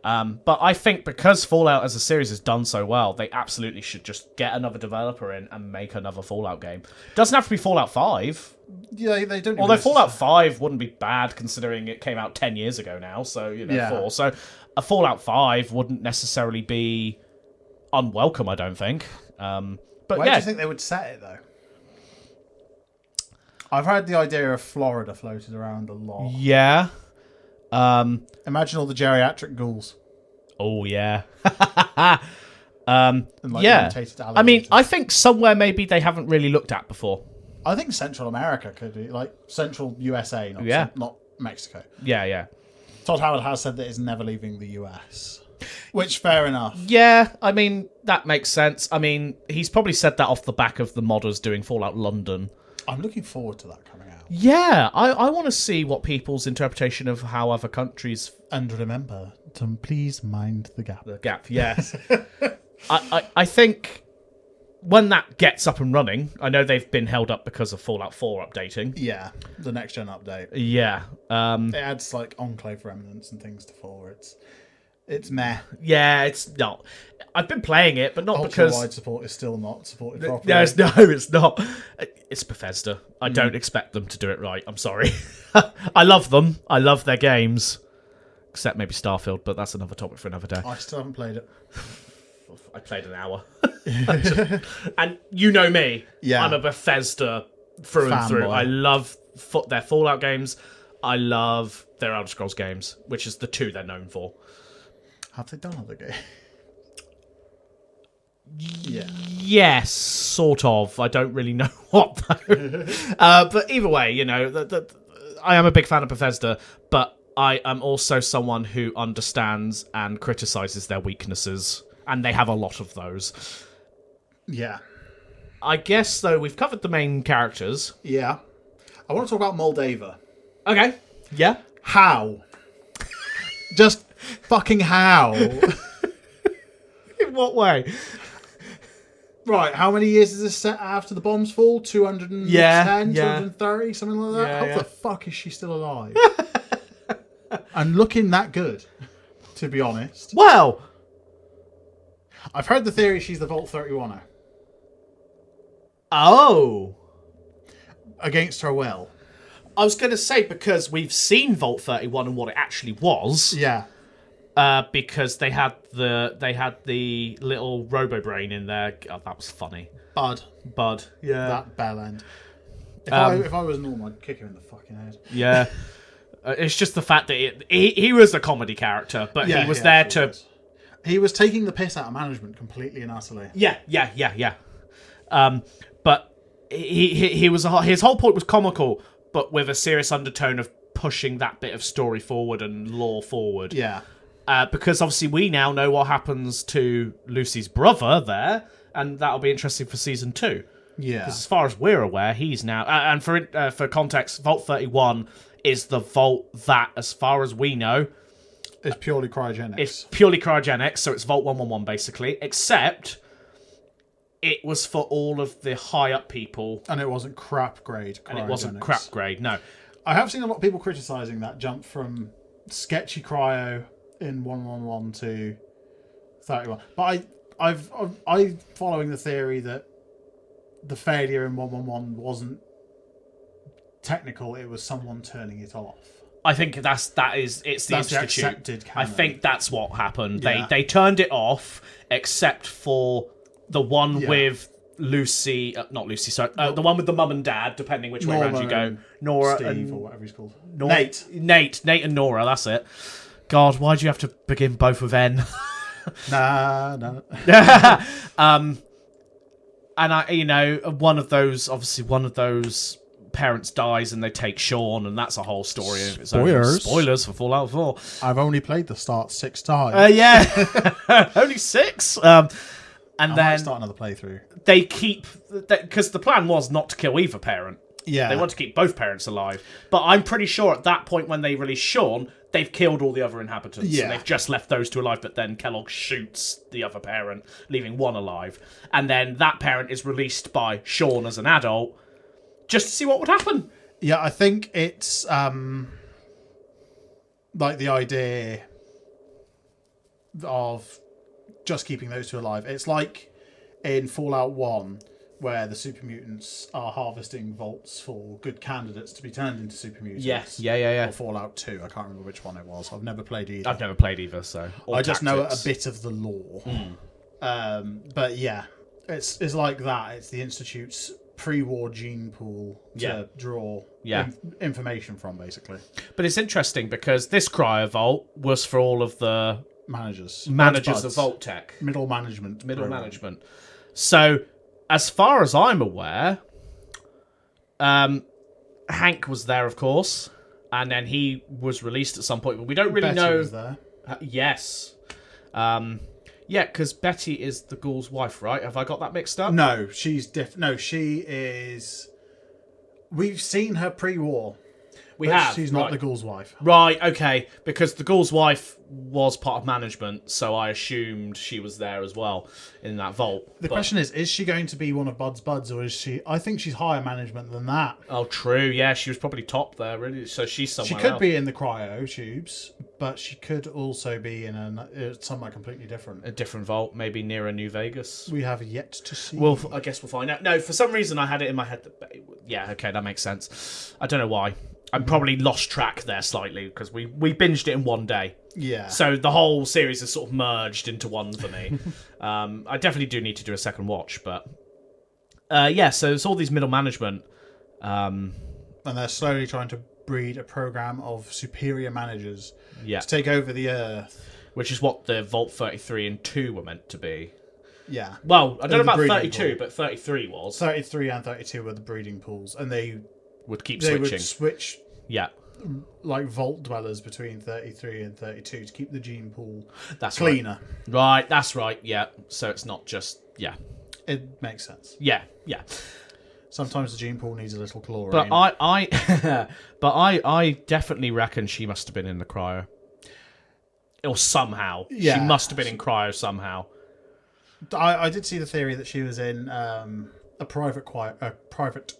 But I think because Fallout as a series has done so well, they absolutely should just get another developer in and make another Fallout game. Doesn't have to be Fallout 5. Yeah, they don't... Although Fallout 5 wouldn't be bad considering it came out 10 years ago now, so, 4. So a Fallout 5 wouldn't necessarily be unwelcome, I don't think. But Where do you think they would set it, though? I've heard the idea of Florida floated around a lot. Yeah. Imagine all the geriatric ghouls. Oh, yeah. And, mutated I mean, I think somewhere maybe they haven't really looked at before. I think Central America could be, Central USA, not Mexico. Yeah. Todd Howard has said that he's never leaving the US. Which, fair enough. Yeah, I mean, that makes sense. I mean, he's probably said that off the back of the modders doing Fallout London. I'm looking forward to that coming out. Yeah, I want to see what people's interpretation of how other countries... And remember to please mind the gap. The gap, yes. I think when that gets up and running, I know they've been held up because of Fallout 4 updating. Yeah, the next-gen update. Yeah. It adds, Enclave remnants and things to 4. It's meh. Yeah, it's not. I've been playing it, but not because... Ultra-wide support is still not supported properly. No, it's not. It's Bethesda. I don't expect them to do it right. I'm sorry. I love them. I love their games. Except maybe Starfield, but that's another topic for another day. I still haven't played it. I played an hour. And you know me. Yeah. I'm a Bethesda through and through. I love their Fallout games. I love their Elder Scrolls games, which is the 2 they're known for. Have they done other games? Yeah. Yes, sort of. I don't really know what, though. But either way, I am a big fan of Bethesda, but I am also someone who understands and criticises their weaknesses, and they have a lot of those. Yeah. I guess, though, we've covered the main characters. Yeah. I want to talk about Moldava. Okay. Yeah. How? Just fucking how? In what way? Right, how many years is this set after the bombs fall? 210? Yeah. 230? Something like that? Yeah, How the fuck is she still alive? And looking that good, to be honest. Well, I've heard the theory she's the Vault 31er. Oh. Against her will. I was going to say, because we've seen Vault 31 and what it actually was. Yeah. Because they had the little robo brain in there. God, that was funny. Bud. Yeah. That bell end. If I was normal, I'd kick him in the fucking head. Yeah. It's just the fact that he was a comedy character, but he was there to... He was taking the piss out of management completely and utterly. Yeah. But he was his whole point was comical, but with a serious undertone of pushing that bit of story forward and lore forward. Yeah. Because obviously we now know what happens to Lucy's brother there, and that'll be interesting for season 2. Yeah. Because as far as we're aware, he's now... and for context, Vault 31 is the vault that, as far as we know... It's purely cryogenics. It's purely cryogenics, so it's Vault 111, basically. Except, it was for all of the high-up people. And it wasn't crap grade cryogenics. And it wasn't crap grade, no. I have seen a lot of people criticising that jump from sketchy cryo in 111 to 31. But I'm following the theory that the failure in 111 wasn't technical, it was someone turning it off. I think it's the Institute. The accepted canon. I think that's what happened. Yeah. They turned it off, except for the one with Lucy, not Lucy, sorry, the one with the mum and dad, depending which way around you go. Nora Steve, or whatever he's called. Nate and Nora, that's it. God, why do you have to begin both with N? No. And one of those parents dies and they take Sean, and that's a whole story of its own. Spoilers for Fallout 4. I've only played the start 6 times. Yeah. Only 6. And then might start another playthrough. They keep, because the plan was not to kill either parent. Yeah. They want to keep both parents alive. But I'm pretty sure at that point when they release Sean, they've killed all the other inhabitants. Yeah. And they've just left those 2 alive, but then Kellogg shoots the other parent, leaving 1 alive. And then that parent is released by Sean as an adult, just to see what would happen. Yeah, I think it's like the idea of just keeping those 2 alive. It's like in Fallout 1, where the super mutants are harvesting vaults for good candidates to be turned into super mutants. Yes. Yeah. Or Fallout 2, I can't remember which one it was. I've never played either. I've never played either, so... I just know a bit of the lore. But yeah, it's like that. It's the Institute's pre-war gene pool to draw information from, basically. But it's interesting because this cryo vault was for all of the managers of Vault Tech. Middle management. So, as far as I'm aware, Hank was there, of course, and then he was released at some point, but we don't really Betty know. Was there. Yes. Yeah, because Betty is the Ghoul's wife, right? Have I got that mixed up? No, she's different. No, she is... We've seen her pre-war. We have. She's not the Ghoul's wife. Right, okay. Because the Ghoul's wife was part of management, so I assumed she was there as well in that vault. The question is she going to be one of Bud's buds, or is she... I think she's higher management than that. Oh, true. Yeah, she was probably top there, really. So she's somewhere She could else. be in the cryo tubes, but she could also be in somewhere completely different. A different vault, maybe near a New Vegas. We have yet to see. Well, I guess we'll find out. No, for some reason I had it in my head that... Yeah, okay, that makes sense. I don't know why. I probably lost track there slightly because we binged it in one day. Yeah. So the whole series is sort of merged into one for me. I definitely do need to do a second watch, but yeah. So it's all these middle management, and they're slowly trying to breed a program of superior managers to take over the Earth, which is what the Vault 33 and 2 were meant to be. Yeah. Well, I don't know about breeding 32, pool. but 33 was. 33 and 32 were the breeding pools, and they would keep they switching. would switch. Yeah. Like vault dwellers between 33 and 32 to keep the gene pool that's cleaner. Right, that's right, yeah. So it's not just, yeah. It makes sense. Yeah. Sometimes the gene pool needs a little chlorine. But I definitely reckon she must have been in the cryo. Or somehow. Yeah. She must have been in cryo somehow. I did see the theory that she was in a private cryo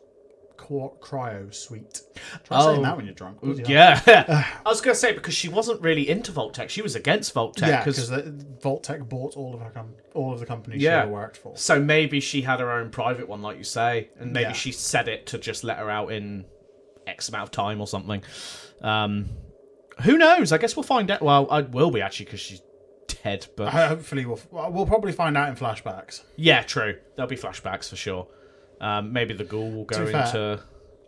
suite. Try saying that when you're drunk. Yeah. I was going to say, because she wasn't really into Vault Tech. She was against Vault Tech. Yeah, because Vault Tech bought all of the companies she ever worked for. So maybe she had her own private one, like you say, and maybe she said it to just let her out in X amount of time or something. Who knows? I guess we'll find out. Well, I will be, actually, because she's dead. But hopefully we'll probably find out in flashbacks. Yeah, true. There'll be flashbacks for sure. Maybe the ghoul will go into...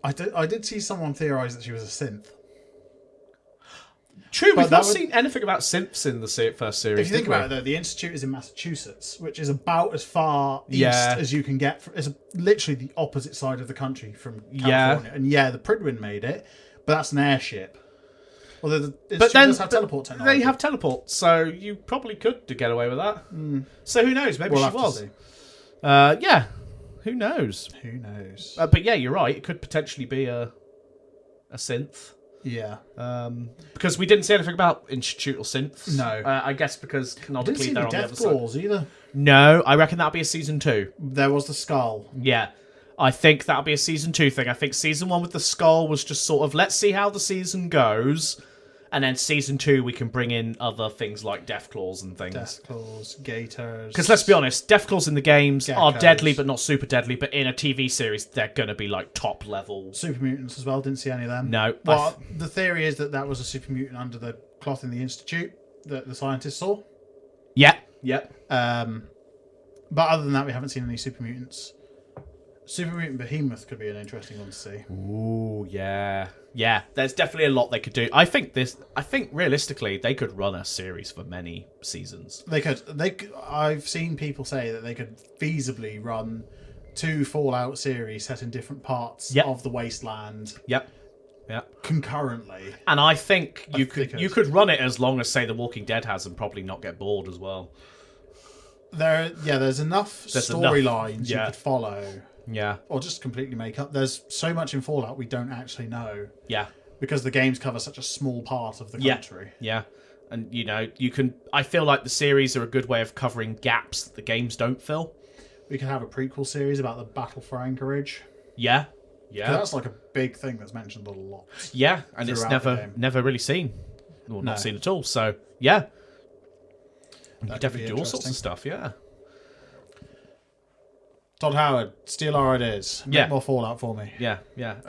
I did see someone theorise that she was a synth. True, we've not seen anything about synths in the first series. If you think about it, though, the Institute is in Massachusetts, which is about as far east as you can get. It's literally the opposite side of the country from California. And the Pridwin made it, but that's an airship. Well, the Institute does have teleport technology. They have teleport, so you probably could get away with that. So who knows? Maybe she was. Yeah. Who knows? Who knows? But yeah, you're right. It could potentially be a synth. Yeah. Because we didn't see anything about Institute or synths. No. I guess because canonically they're on the other side. Death Claws either. No, I reckon that'll be a season 2. There was the skull. Yeah. I think that'll be a season 2 thing. I think season 1 with the skull was just sort of, let's see how the season goes. And then season 2, we can bring in other things like Deathclaws and things. Deathclaws, Gators. Because let's be honest, Deathclaws in the games are Geckos. deadly, but not super deadly. But in a TV series, they're going to be like top level. Super mutants as well. Didn't see any of them. No. Well, the theory is that was a super mutant under the cloth in the Institute that the scientists saw. Yeah. Yep. But other than that, we haven't seen any super mutants. Super Mutant Behemoth could be an interesting one to see. Ooh, yeah. Yeah, there's definitely a lot they could do. I think realistically they could run a series for many seasons. They could. I've seen people say that they could feasibly run 2 Fallout series set in different parts of the wasteland. Yep. Concurrently. And I think you could run it as long as, say, The Walking Dead has, and probably not get bored as well. There's enough storylines you could follow. Yeah. Or just completely make up. There's so much in Fallout we don't actually know. Yeah. Because the games cover such a small part of the country. Yeah. And, I feel like the series are a good way of covering gaps that the games don't fill. We could have a prequel series about the Battle for Anchorage. Yeah. Yeah. That's like a big thing that's mentioned a lot. Yeah, and it's never really seen. Or not seen at all. So, yeah. You could definitely do all sorts of stuff, yeah. Todd Howard, steal our ideas. Make more Fallout for me. Yeah.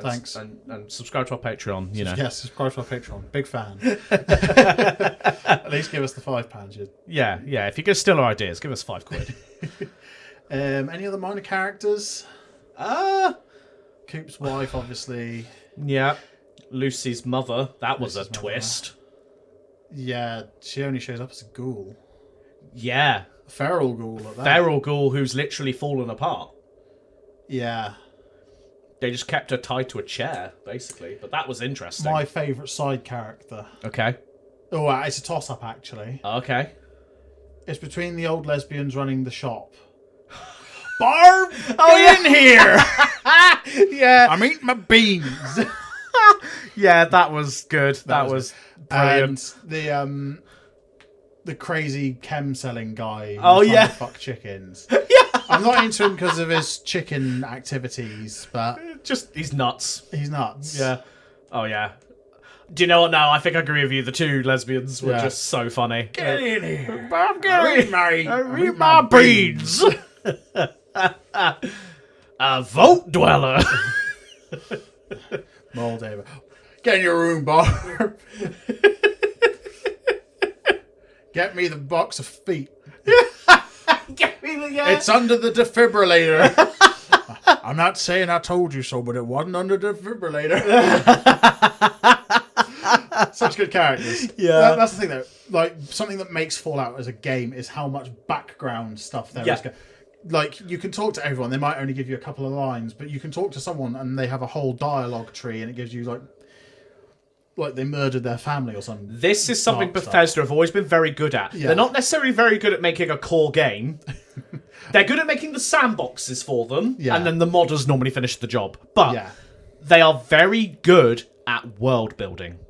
Thanks. And subscribe to our Patreon, Yes, subscribe to our Patreon. Big fan. At least give us the £5. Yeah. If you're going to steal our ideas, give us £5. Any other minor characters? Coop's wife, obviously. Yeah. Lucy's mother. That was a twist. Yeah, she only shows up as a ghoul. Yeah. Feral ghoul at that. Feral ghoul who's literally fallen apart. Yeah. They just kept her tied to a chair, basically. But that was interesting. My favourite side character. Okay. Oh, it's a toss-up, actually. Okay. It's between the old lesbians running the shop. Barb, get in here! Yeah. I'm eating my beans. Yeah, that was good. That was brilliant. And the crazy chem selling guy who's trying to fuck chickens. Yeah. I'm not into him because of his chicken activities, but he's nuts. He's nuts. Yeah. Oh yeah. Do you know what? No, I think I agree with you. The 2 lesbians were just so funny. Get in here, Bob. Get in. I eat my beans. A vote dweller. Moldaver. Get in your room, Barb. Get me the box of feet. Get me the It's under the defibrillator. I'm not saying I told you so, but it wasn't under the defibrillator. Such good characters. Yeah. That's the thing, though. Like, something that makes Fallout as a game is how much background stuff there is. Like, you can talk to everyone. They might only give you a couple of lines, but you can talk to someone and they have a whole dialogue tree, and it gives you, like they murdered their family or something. This is something Bethesda have always been very good at. Yeah. They're not necessarily very good at making a core game. They're good at making the sandboxes for them, and then the modders normally finish the job. But they are very good at world building.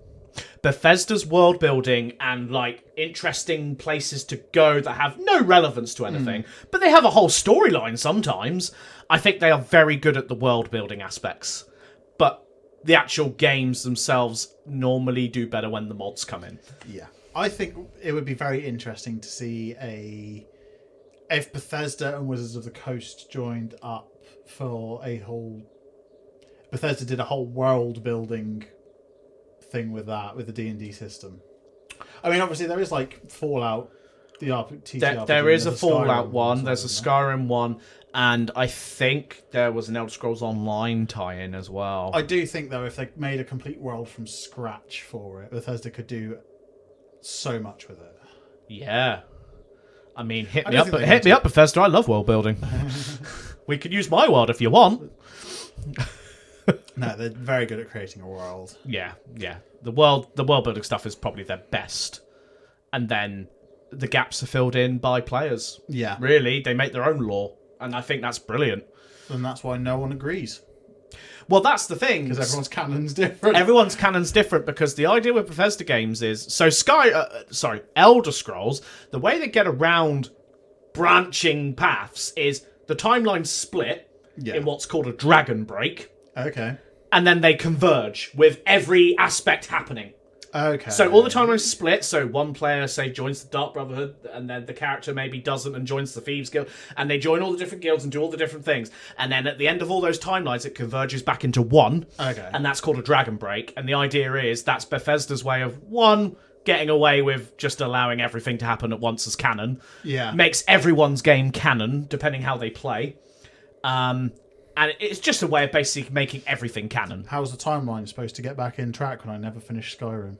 Bethesda's world building and interesting places to go that have no relevance to anything, but they have a whole storyline sometimes. I think they are very good at the world building aspects. But the actual games themselves normally do better when the mods come in. Yeah. I think it would be very interesting to see if Bethesda and Wizards of the Coast joined up for Bethesda did a whole world building thing with the D&D system. I mean, obviously there is Fallout, the TTRPG. There is a Fallout one, there's a Skyrim one, and I think there was an Elder Scrolls Online tie-in as well. I do think, though, if they made a complete world from scratch for it, Bethesda could do so much with it. Yeah. I mean, hit me up, Bethesda. I love world building. We could use my world if you want. No, they're very good at creating a world. Yeah. The world building stuff is probably their best. And then the gaps are filled in by players. Yeah. Really, they make their own lore. And I think that's brilliant. And that's why no one agrees. Well, that's the thing. Because everyone's canon's different. Everyone's canon's different because the idea with Bethesda games is... Elder Scrolls, the way they get around branching paths is the timeline's split in what's called a dragon break. Okay. And then they converge with every aspect happening. Okay. So all the timelines split. So one player, say, joins the Dark Brotherhood, and then the character maybe doesn't and joins the Thieves Guild, and they join all the different guilds and do all the different things. And then at the end of all those timelines, it converges back into one. Okay. And that's called a Dragon Break. And the idea is that's Bethesda's way of, one, getting away with just allowing everything to happen at once as canon. Yeah. Makes everyone's game canon, depending how they play. And it's just a way of basically making everything canon. How's the timeline supposed to get back in track when I never finished Skyrim?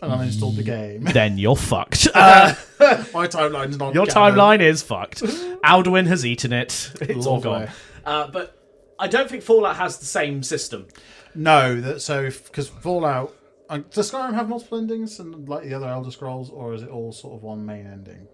And uninstalled the game. Then you're fucked. My timeline's not Your canon. timeline is fucked. Alduin has eaten it. It's all Lovely. gone. But I don't think Fallout has the same system. No, because Fallout... does Skyrim have multiple endings and like the other Elder Scrolls, or is it all sort of one main ending?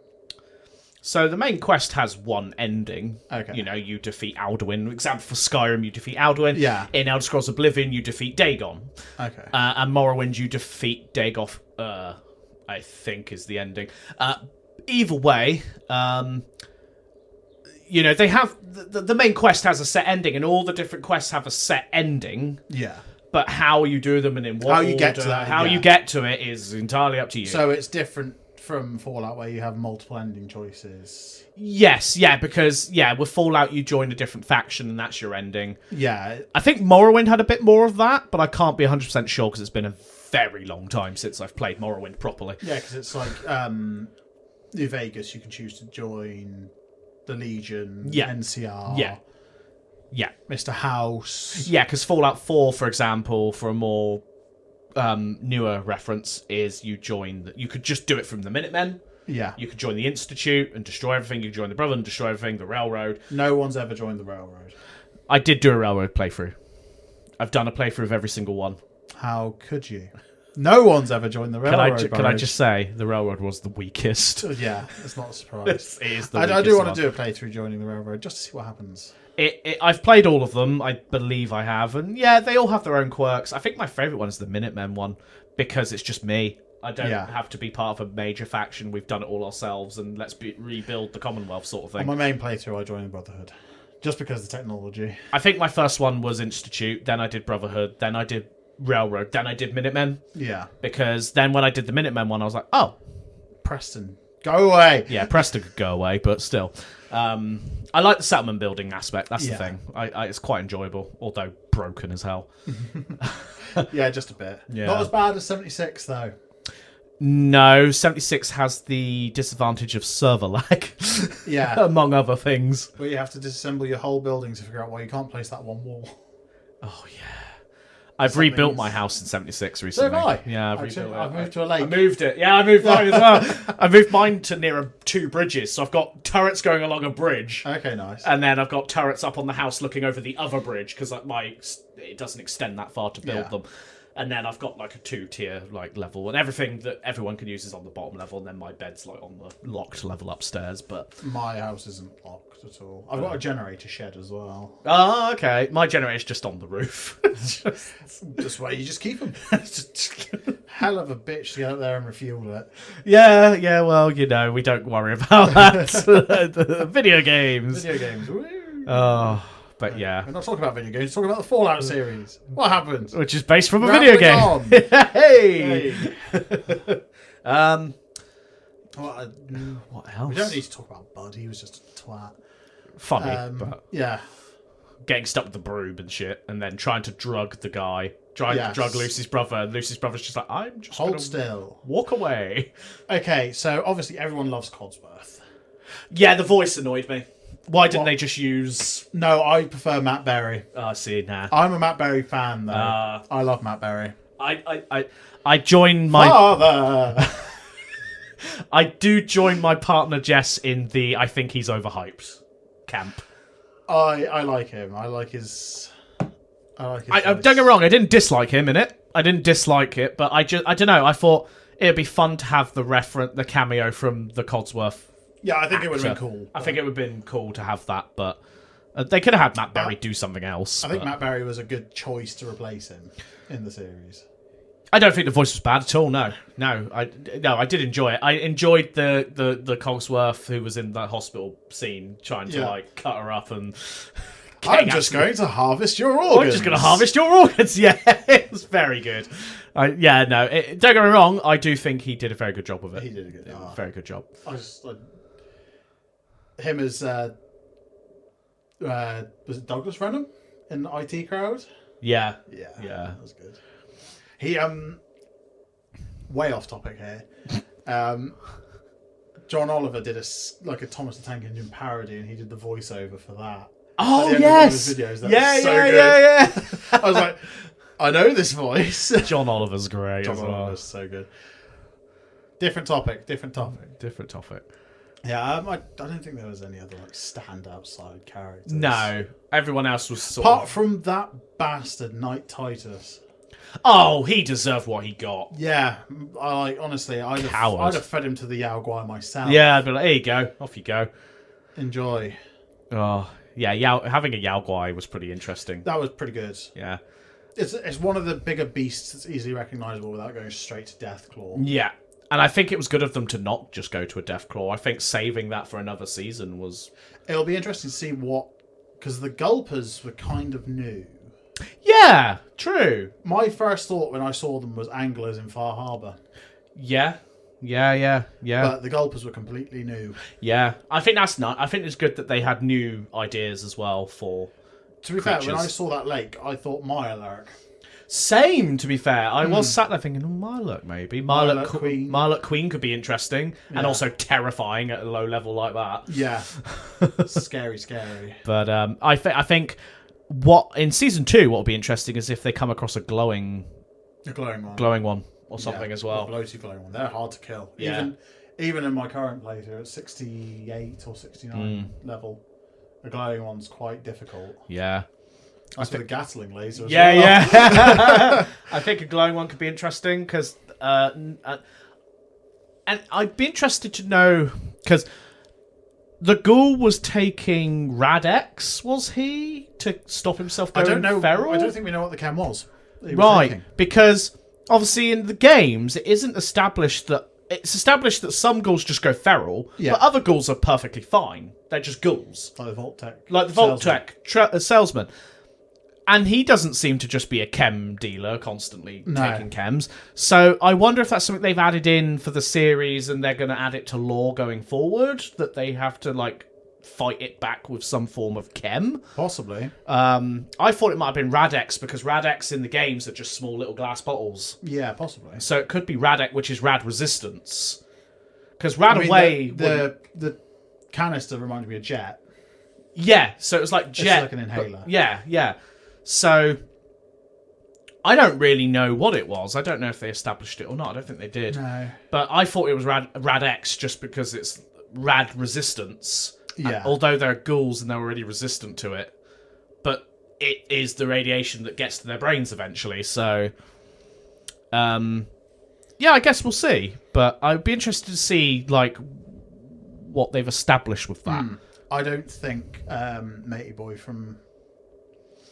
So the main quest has one ending. Okay. You know, you defeat Alduin. Example for Skyrim, you defeat Alduin. Yeah. In Elder Scrolls Oblivion, you defeat Dagon. Okay. And Morrowind, you defeat Dagoth, I think is the ending. Either way, you know, they have... The main quest has a set ending, and all the different quests have a set ending. Yeah. But how you do them and in what How you get to order, that, how yeah. you get to it is entirely up to you. So it's different from Fallout where you have multiple ending choices. Yes, yeah, because, with Fallout you join a different faction and that's your ending. Yeah. I think Morrowind had a bit more of that, but I can't be 100% sure because it's been a very long time since I've played Morrowind properly. Yeah, because it's like New Vegas, you can choose to join the Legion, NCR, Yeah. Mr. House. Yeah, because Fallout 4, for example, for a more newer reference, is you could just do it from the Minutemen. Yeah. You could join the Institute and destroy everything. You could join the Brotherhood and destroy everything, the Railroad. No one's ever joined the Railroad. I did do a Railroad playthrough. I've done a playthrough of every single one. How could you? No one's ever joined the Railroad. Can I just say, the Railroad was the weakest. Yeah, it's not a surprise. It is the I do want one. to do a playthrough joining the Railroad just to see what happens. I've played all of them, I believe I have, and they all have their own quirks. I think my favourite one is the Minutemen one, because it's just me. I don't have to be part of a major faction. We've done it all ourselves, and let's rebuild the Commonwealth sort of thing. On my main playthrough, I joined the Brotherhood. Just because of the technology. I think my first one was Institute, then I did Brotherhood, then I did Railroad, then I did Minutemen. Yeah. Because then when I did the Minutemen one, I was like, oh. Preston, go away. Yeah, Preston could go away, but still. I like the settlement building aspect, that's the thing. It's quite enjoyable, although broken as hell. Yeah, just a bit. Yeah. Not as bad as 76, though. No, 76 has the disadvantage of server lag. Yeah. Among other things. Where you have to disassemble your whole building to figure out why you can't place that one wall. Oh, yeah. I've rebuilt my house in 76 recently. So have I. Yeah, I've Actually, rebuilt it. I've moved to a lake. I moved it. Yeah, I moved mine as well. I moved mine to near two bridges, so I've got turrets going along a bridge. Okay, nice. And then I've got turrets up on the house looking over the other bridge, because it doesn't extend that far to build them. And then I've got like a 2-tier level, and everything that everyone can use is on the bottom level, and then my bed's like on the locked level upstairs. But my house isn't locked at all. I've got a generator shed as well. Oh, okay. My generator's just on the roof. Just where you just keep them. Hell of a bitch to get up there and refuel it. Yeah. Well, we don't worry about that. Video games. Video games. Woo. Oh. But yeah. We're not talking about video games, we're talking about the Fallout series. What happened? Which is based from a video game. On. Hey! What else? We don't need to talk about Bud, he was just a twat. Funny, but yeah. Getting stuck with the broom and shit, and then trying to drug the guy. Trying to drug Lucy's brother, and Lucy's brother's just like, I'm just Hold gonna still. walk away. Okay, so obviously everyone loves Codsworth. Yeah, the voice annoyed me. Why didn't they just use... No, I prefer Matt Berry. Oh, see, nah. I'm a Matt Berry fan, though. I love Matt Berry. I join my... Father! I do join my partner Jess in the I think he's overhyped camp. I like him. I like his voice. Don't get me wrong, I didn't dislike him in it. I didn't dislike it, but I don't know, I thought it'd be fun to have the cameo from the Codsworth. Yeah, I think it would have actor. been cool. I think it would have been cool to have that, but they could have had Matt Berry do something else. I think Matt Berry was a good choice to replace him in the series. I don't think the voice was bad at all. No, I did enjoy it. I enjoyed the Cogsworth who was in that hospital scene trying to cut her up and. I'm just going to harvest your organs. I'm just going to harvest your organs. Yeah, it was very good. Don't get me wrong. I do think he did a very good job with it. He did a good job. Very good job. Him as was it Douglas Renham in the IT crowd? Yeah, that was good. He way off topic here. John Oliver did a Thomas the Tank Engine parody, and he did the voiceover for that. Oh, at the end of one of his videos. That was so good. yeah. I was like, I know this voice. John Oliver's great John as well. Oliver's so good. Different topic. Different topic. Yeah, I don't think there was any other like standout side characters. No, everyone else was sort apart of... from that bastard Knight Titus. Oh, he deserved what he got. Yeah, honestly, I'd have fed him to the Yao Guai myself. Yeah, I'd be like, here you go, off you go. Enjoy. Oh, yeah, having a Yao Guai was pretty interesting. That was pretty good. Yeah. It's one of the bigger beasts that's easily recognisable without going straight to Deathclaw. Yeah. And I think it was good of them to not just go to a Deathclaw. I think saving that for another season was... It'll be interesting to see what... Because the Gulpers were kind of new. Yeah, true. My first thought when I saw them was anglers in Far Harbour. Yeah. But the Gulpers were completely new. Yeah. I think that's not... I think it's good that they had new ideas as well for To be creatures. fair, when I saw that lake, I thought Mirelurk. Same, to be fair. I was sat there thinking, Mirelurk maybe. Mirelurk Queen. Mirelurk Queen could be interesting and also terrifying at a low level like that. Yeah. Scary. But I think what in season 2, what will be interesting is if they come across a glowing one or something as well. A floaty glowing one. They're hard to kill. Yeah. Even in my current playthrough at 68 or 69 level, a glowing one's quite difficult. Yeah. That's with a Gatling laser as well. Yeah. I think a glowing one could be interesting because, and I'd be interested to know because the ghoul was taking Rad-X, was he, to stop himself going feral? I don't think we know what the chem was. Right, because obviously in the games it isn't established that it's established that some ghouls just go feral, but other ghouls are perfectly fine. They're just ghouls, like the Vault-Tec, salesman. And he doesn't seem to just be a chem dealer constantly taking chems. So I wonder if that's something they've added in for the series and they're going to add it to lore going forward, that they have to like fight it back with some form of chem. Possibly. I thought it might have been Rad-X because Rad-X in the games are just small little glass bottles. Yeah, possibly. So it could be Rad-X, which is rad resistance. Because Rad-Away... The canister reminded me of Jet. Yeah, so it was like Jet. It's like an inhaler. Yeah. So, I don't really know what it was. I don't know if they established it or not. I don't think they did. No. But I thought it was Rad-X just because it's rad resistance. Yeah. Although they're ghouls and they're already resistant to it. But it is the radiation that gets to their brains eventually. So, yeah, I guess we'll see. But I'd be interested to see, like, what they've established with that. I don't think Matey Boy from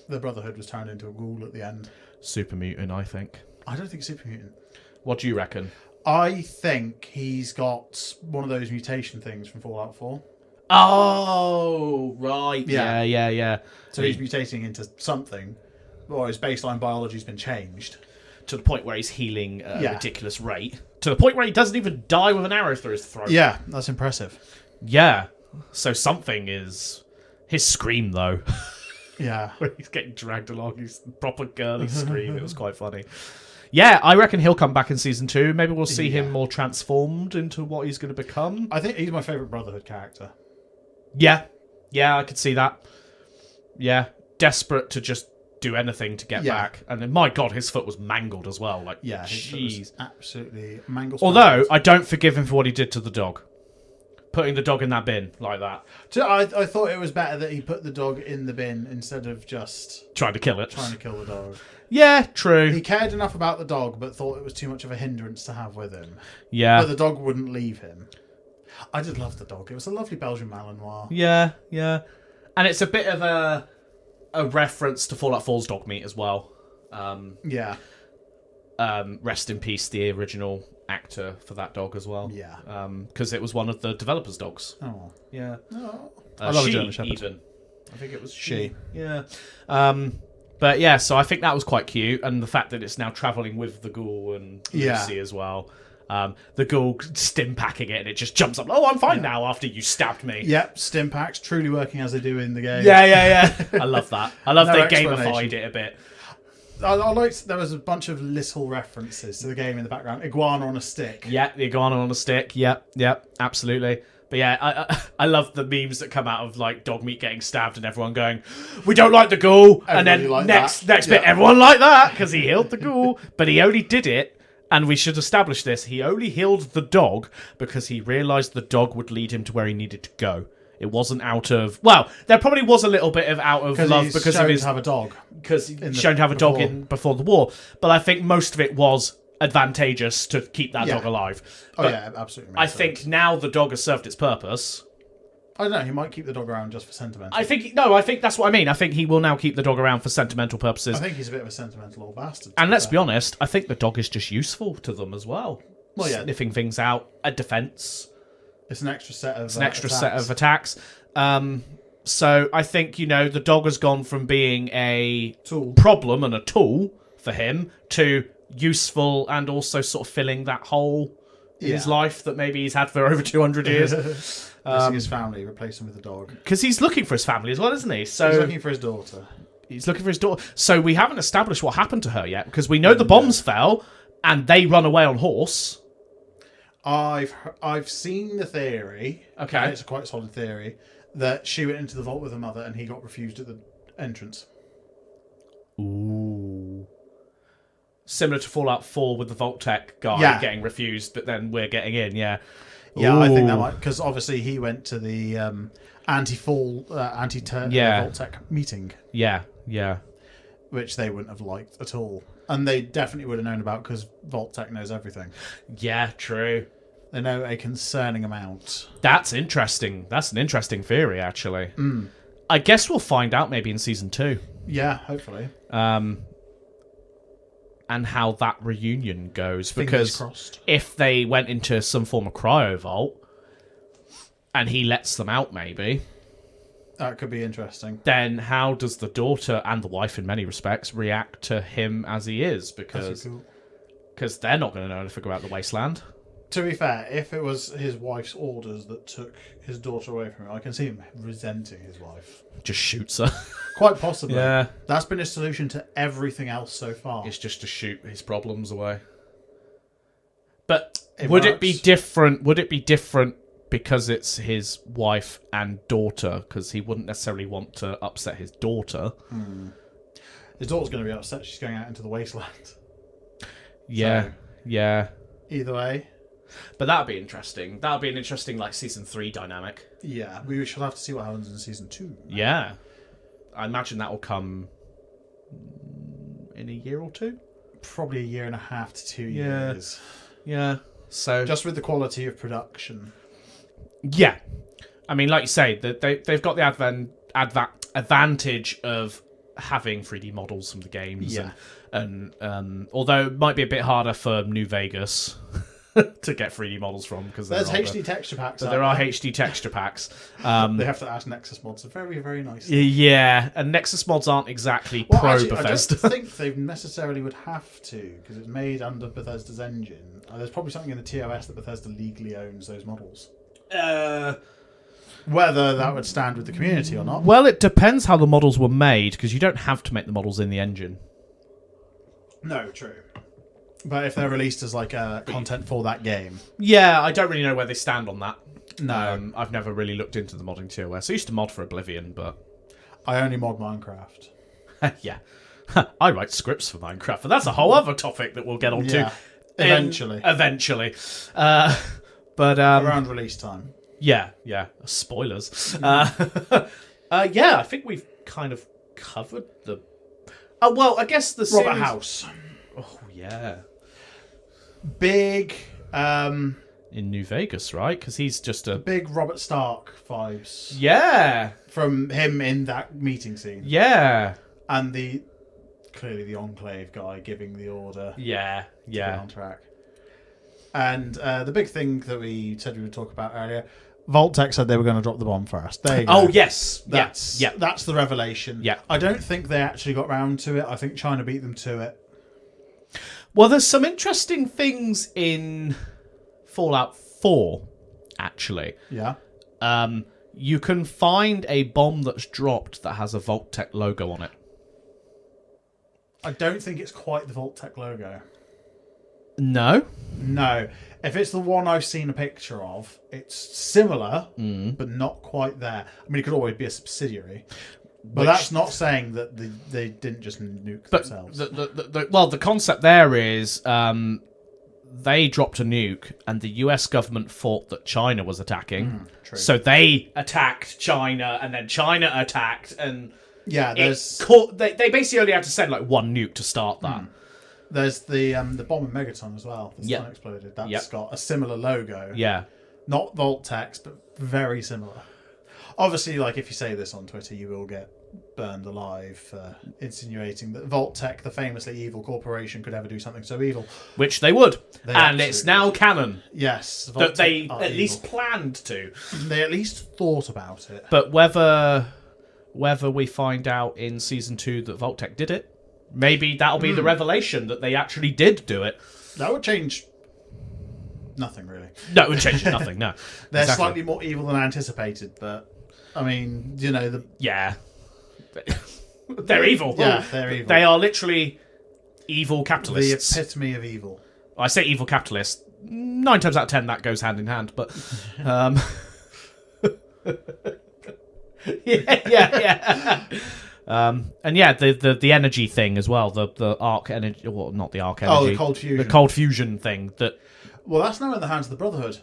the Brotherhood was turned into a ghoul at the end. Super mutant, I think. I don't think super mutant. What do you reckon? I think he's got one of those mutation things from Fallout 4. Oh, right. Yeah. So he's mutating into something, or his baseline biology's been changed. To the point where he's healing at a ridiculous rate. To the point where he doesn't even die with an arrow through his throat. Yeah, that's impressive. Yeah. So something is... His scream, though. Yeah. When he's getting dragged along, his proper girly scream. It was quite funny. Yeah, I reckon he'll come back in season 2. Maybe we'll see him more transformed into what he's going to become. I think he's my favourite Brotherhood character. Yeah, I could see that. Yeah, desperate to just do anything to get back. And then, my God, his foot was mangled as well. Like, jeez. Absolutely mangled. Although, I don't forgive him for what he did to the dog. Putting the dog in that bin like that. So I thought it was better that he put the dog in the bin instead of just trying to kill it. Trying to kill the dog. Yeah, true. He cared enough about the dog, but thought it was too much of a hindrance to have with him. Yeah. But the dog wouldn't leave him. I did love the dog. It was a lovely Belgian Malinois. Yeah. And it's a bit of a reference to Fallout 4's dog meat as well. Rest in peace, the original actor for that dog as well. Yeah. Because it was one of the developers' dogs. Oh. Yeah. Oh. I love a German Shepherd. Even. I think it was she. Yeah. But yeah, so I think that was quite cute. And the fact that it's now travelling with the ghoul and Lucy as well. The ghoul stim packing it and it just jumps up. Oh, I'm fine now after you stabbed me. Yep, stim packs truly working as they do in the game. Yeah. I love that. I love they gamified it a bit. I liked there was a bunch of little references to the game in the background. Iguana on a stick. Yeah, the iguana on a stick. Yep, absolutely. But yeah, I love the memes that come out of like dog meat getting stabbed and everyone going, "We don't like the ghoul," and then next bit, everyone like that because he healed the ghoul, but he only did it, and we should establish this. He only healed the dog because he realised the dog would lead him to where he needed to go. It wasn't out of there probably was a little bit of out of love because of his have a dog because he's shown to have a dog in before the war, but I think most of it was advantageous to keep that dog alive. But absolutely. I think now the dog has served its purpose. I don't know. He might keep the dog around just for sentimental. I think that's what I mean. I think he will now keep the dog around for sentimental purposes. I think he's a bit of a sentimental old bastard. And let's be honest, I think the dog is just useful to them as well. Well, yeah, sniffing things out, a defense. It's an extra set of set of attacks. So I think the dog has gone from being a problem and a tool for him to useful and also sort of filling that hole in his life that maybe he's had for over 200 years. Missing his family, replace him with a dog. Because he's looking for his family as well, isn't he? So he's looking for his daughter. So we haven't established what happened to her yet, because we know the bombs fell and they run away on horse. I've seen the theory. Okay. And it's a quite solid theory that she went into the vault with her mother and he got refused at the entrance. Ooh. Similar to Fallout 4 with the Vault-Tec guy getting refused, but then we're getting in, Yeah, I think that might... Because obviously he went to the anti-turn Vault-Tec meeting. Yeah. Which they wouldn't have liked at all. And they definitely would have known about because Vault-Tec knows everything. Yeah, true. They know a concerning amount. That's interesting. That's an interesting theory, actually. I guess we'll find out maybe in Season 2. Yeah, hopefully. And how that reunion goes. Fingers Because crossed. if they went into some form of cryo vault and he lets them out maybe, that could be interesting. Then how does the daughter and the wife in many respects react to him as he is? Because they're not going to know anything about the wasteland. To be fair, if it was his wife's orders that took his daughter away from him, I can see him resenting his wife. Just shoots her. Quite possibly. Yeah. That's been his solution to everything else so far. It's just to shoot his problems away. But It would works. it be different? Would it be different because it's his wife and daughter? Because he wouldn't necessarily want to upset his daughter. His daughter's going to be upset she's going out into the wasteland. Yeah, yeah. Either way. But that'd be interesting. That'd be an interesting, Season 3 dynamic. Yeah, we shall have to see what happens in Season 2. Yeah. I imagine that will come in a year or two. Probably a year and a half to 2 years. Yeah. So just with the quality of production. Yeah. I mean, like you say, they've got the advantage of having 3D models from the games. Yeah. And although it might be a bit harder for New Vegas to get 3D models from, because there's HD texture packs. But there are HD texture packs. They have to add Nexus mods. So very, very nice. Yeah, and Nexus mods aren't exactly Bethesda. I don't think they necessarily would have to, because it's made under Bethesda's engine. There's probably something in the TOS that Bethesda legally owns those models. Whether that would stand with the community or not. Well, it depends how the models were made, because you don't have to make the models in the engine. No, true. But if they're released as content for that game. Yeah, I don't really know where they stand on that. No. I've never really looked into the modding TOS. I used to mod for Oblivion, but... I only mod Minecraft. Yeah. I write scripts for Minecraft, but that's a whole other topic that we'll get on to. Eventually. But around release time. Yeah. Spoilers. Yeah, I think we've kind of covered the... well, I guess the Robert series... House. Oh, yeah. Big... in New Vegas, right? Because he's just a... Big Robert Stark vibes. Yeah. From him in that meeting scene. Yeah. And clearly the Enclave guy giving the order. Yeah. To be on track. And the big thing that we said we would talk about earlier, Vault-Tec said they were going to drop the bomb first. There you go. Oh, yes. That's the revelation. Yeah. I don't think they actually got round to it. I think China beat them to it. Well, there's some interesting things in Fallout 4, actually. Yeah. You can find a bomb that's dropped that has a Vault-Tec logo on it. I don't think it's quite the Vault-Tec logo. No. No. If it's the one I've seen a picture of, it's similar, but not quite there. I mean, it could always be a subsidiary. But that's not saying that they didn't just nuke themselves. The concept there is they dropped a nuke, and the US government thought that China was attacking. True. So they attacked China, and then China attacked, and Yeah, there's they basically only had to send like one nuke to start that. there's the bomb in Megaton as well. That's unexploded. That's got a similar logo. Yeah. Not Vault-Tec's, but very similar. Obviously, like if you say this on Twitter, you will get burned alive for insinuating that Vault-Tec, the famously evil corporation, could ever do something so evil. Which they would. They and it's now absolutely canon. Yes. That Vault-Tec they are at evil. least planned to. They at least thought about it. But whether we find out in season 2 that Vault-Tec did it, maybe that'll be the revelation that they actually did do it. That would change nothing, really. No, it would change nothing, no. They're Exactly. slightly more evil than anticipated, but, I mean, you know, Yeah. They're evil. Yeah, they're evil. They are literally evil the capitalists. epitome of evil. I say evil capitalist. 9 times out of 10 that goes hand in hand, but yeah. And yeah, the energy thing as well, the arc energy, well, not the arc energy. Oh, the cold fusion. The cold fusion thing that. Well, that's now in the hands of the Brotherhood.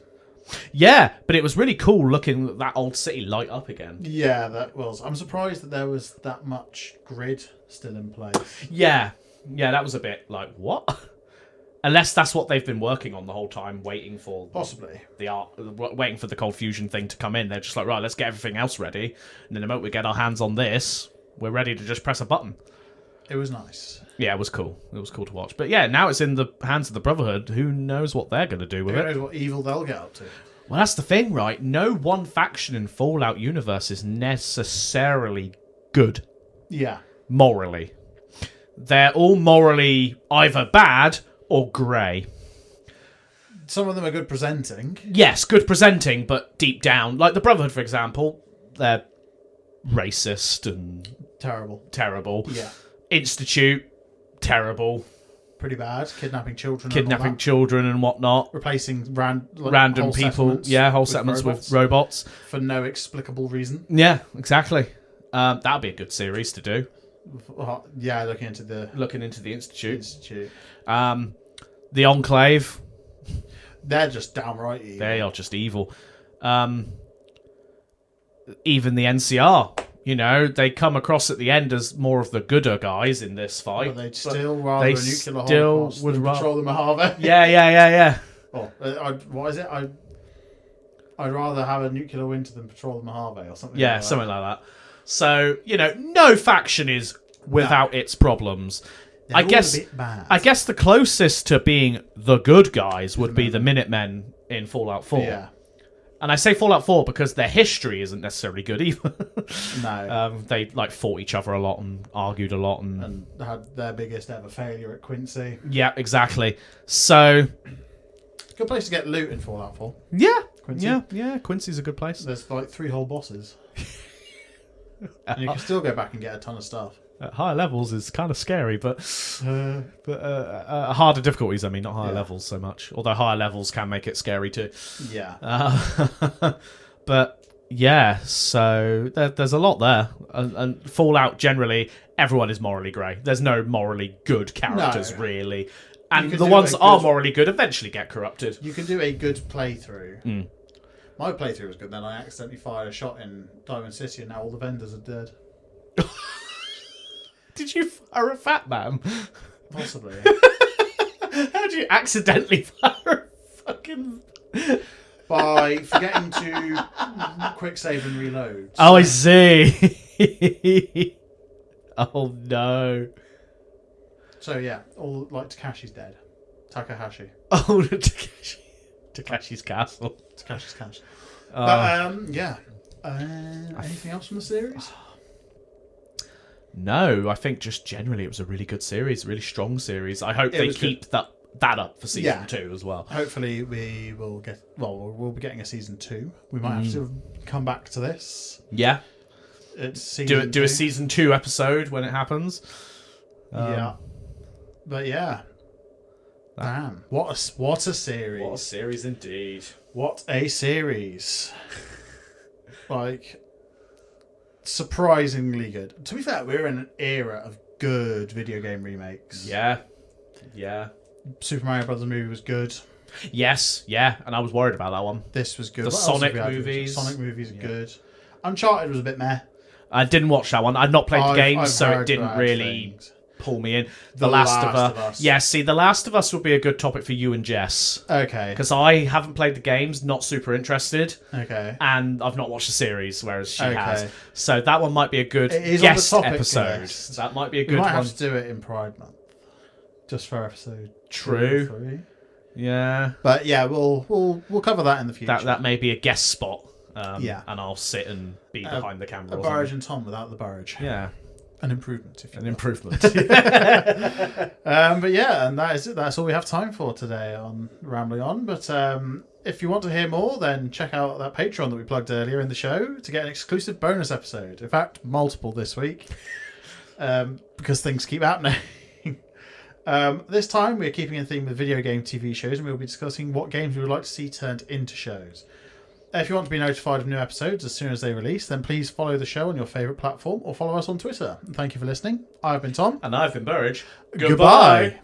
Yeah, but it was really cool looking at that old city light up again. Yeah, that was. I'm surprised that there was that much grid still in place. Yeah, that was a bit like, what? Unless that's what they've been working on the whole time, waiting for Possibly. waiting for the cold fusion thing to come in. They're just like, right, let's get everything else ready, and then the moment we get our hands on this, we're ready to just press a button. It was nice. Yeah, it was cool. It was cool to watch. But yeah, now it's in the hands of the Brotherhood. Who knows what they're going to do with Who it? knows what evil they'll get up to. Well, that's the thing, right? No one faction in Fallout universe is necessarily good Yeah. morally. They're all morally either bad or grey. Some of them are good presenting. Yes, good presenting, but deep down, like the Brotherhood, for example, they're racist and terrible. Yeah. Institute, terrible. Pretty bad. Kidnapping children. Kidnapping and all that. children and whatnot. Replacing Random whole people. settlements Yeah, whole settlements with robots. For no explicable reason. Yeah, exactly. That'd be a good series to do. Yeah, looking into the Institute. The Enclave. They're just downright evil. They are just evil. Even the NCR. You know, they come across at the end as more of the gooder guys in this fight. But they'd still rather a nuclear still holocaust would than patrol the Mojave. Yeah. Oh, what is it? I'd rather have a nuclear winter than patrol the Mojave or something. Yeah, like something like that. So, you know, no faction is without its problems. They're all a bit bad. I guess the closest to being the good guys would be the Minutemen in Fallout 4. Yeah. And I say Fallout 4 because their history isn't necessarily good either. No. They like fought each other a lot and argued a lot and had their biggest ever failure at Quincy. yeah, exactly. So Good place to get loot in Fallout 4. yeah, Quincy. yeah. Quincy's a good place. There's like 3 whole bosses. And you can still go back and get a ton of stuff. At higher levels is kind of scary, but harder difficulties. I mean, not higher levels so much. Although higher levels can make it scary too. Yeah. But yeah, so there's a lot there. And Fallout generally, everyone is morally grey. There's no morally good characters No. really, and can the do ones a that are good- morally good eventually get corrupted. You can do a good playthrough. My playthrough was good, then I accidentally fired a shot in Diamond City and now all the vendors are dead. Did you fire a fat man? Possibly. How do you accidentally fire a fucking... By forgetting to quick save and reload. Oh, I see. Oh, no. So yeah, all like Takashi's dead. Takahashi. Oh, Takashi's castle. Takashi's cash. But yeah. Anything else from the series? No, I think just generally it was a really good series, really strong series. I hope they was keep that up for season 2 as well. Hopefully we will get. Well, we'll be getting a season 2. We might have to come back to this. Yeah, It's season do a 2. season 2 episode when it happens. Yeah. But yeah. Damn. What a series. What a series indeed. What a series. Like, surprisingly good. To be fair, we're in an era of good video game remakes. Yeah. Super Mario Brothers movie was good. Yes, yeah, and I was worried about that one. This was good. The What else Sonic have we had? movies. Sonic movies are good. Uncharted was a bit meh. I didn't watch that one. I'd not played the games, I've so heard it didn't bad really things. pull me in. The Last of Us. Yeah, see, The Last of Us would be a good topic for you and Jess. Okay. Because I haven't played the games, not super interested, Okay. and I've not watched the series, whereas she Okay. has. So that one might be a good It is guest on the topic episode. list. That might be a We good might one. have to do it in Pride Month. Just for episode True. 2 or 3. Yeah. But yeah, we'll cover that in the future. That may be a guest spot. Yeah. And I'll sit and be behind the camera. A or Burridge something. and Tom without the Burridge. Yeah. An improvement, if you An will. improvement. But yeah, and that is it. That's all we have time for today on Rambling On. But if you want to hear more, then check out that Patreon that we plugged earlier in the show to get an exclusive bonus episode. In fact, multiple this week, because things keep happening. This time we're keeping in theme with video game TV shows, and we'll be discussing what games we would like to see turned into shows. If you want to be notified of new episodes as soon as they release, then please follow the show on your favourite platform or follow us on Twitter. And thank you for listening. I've been Tom. And I've been Burridge. Goodbye.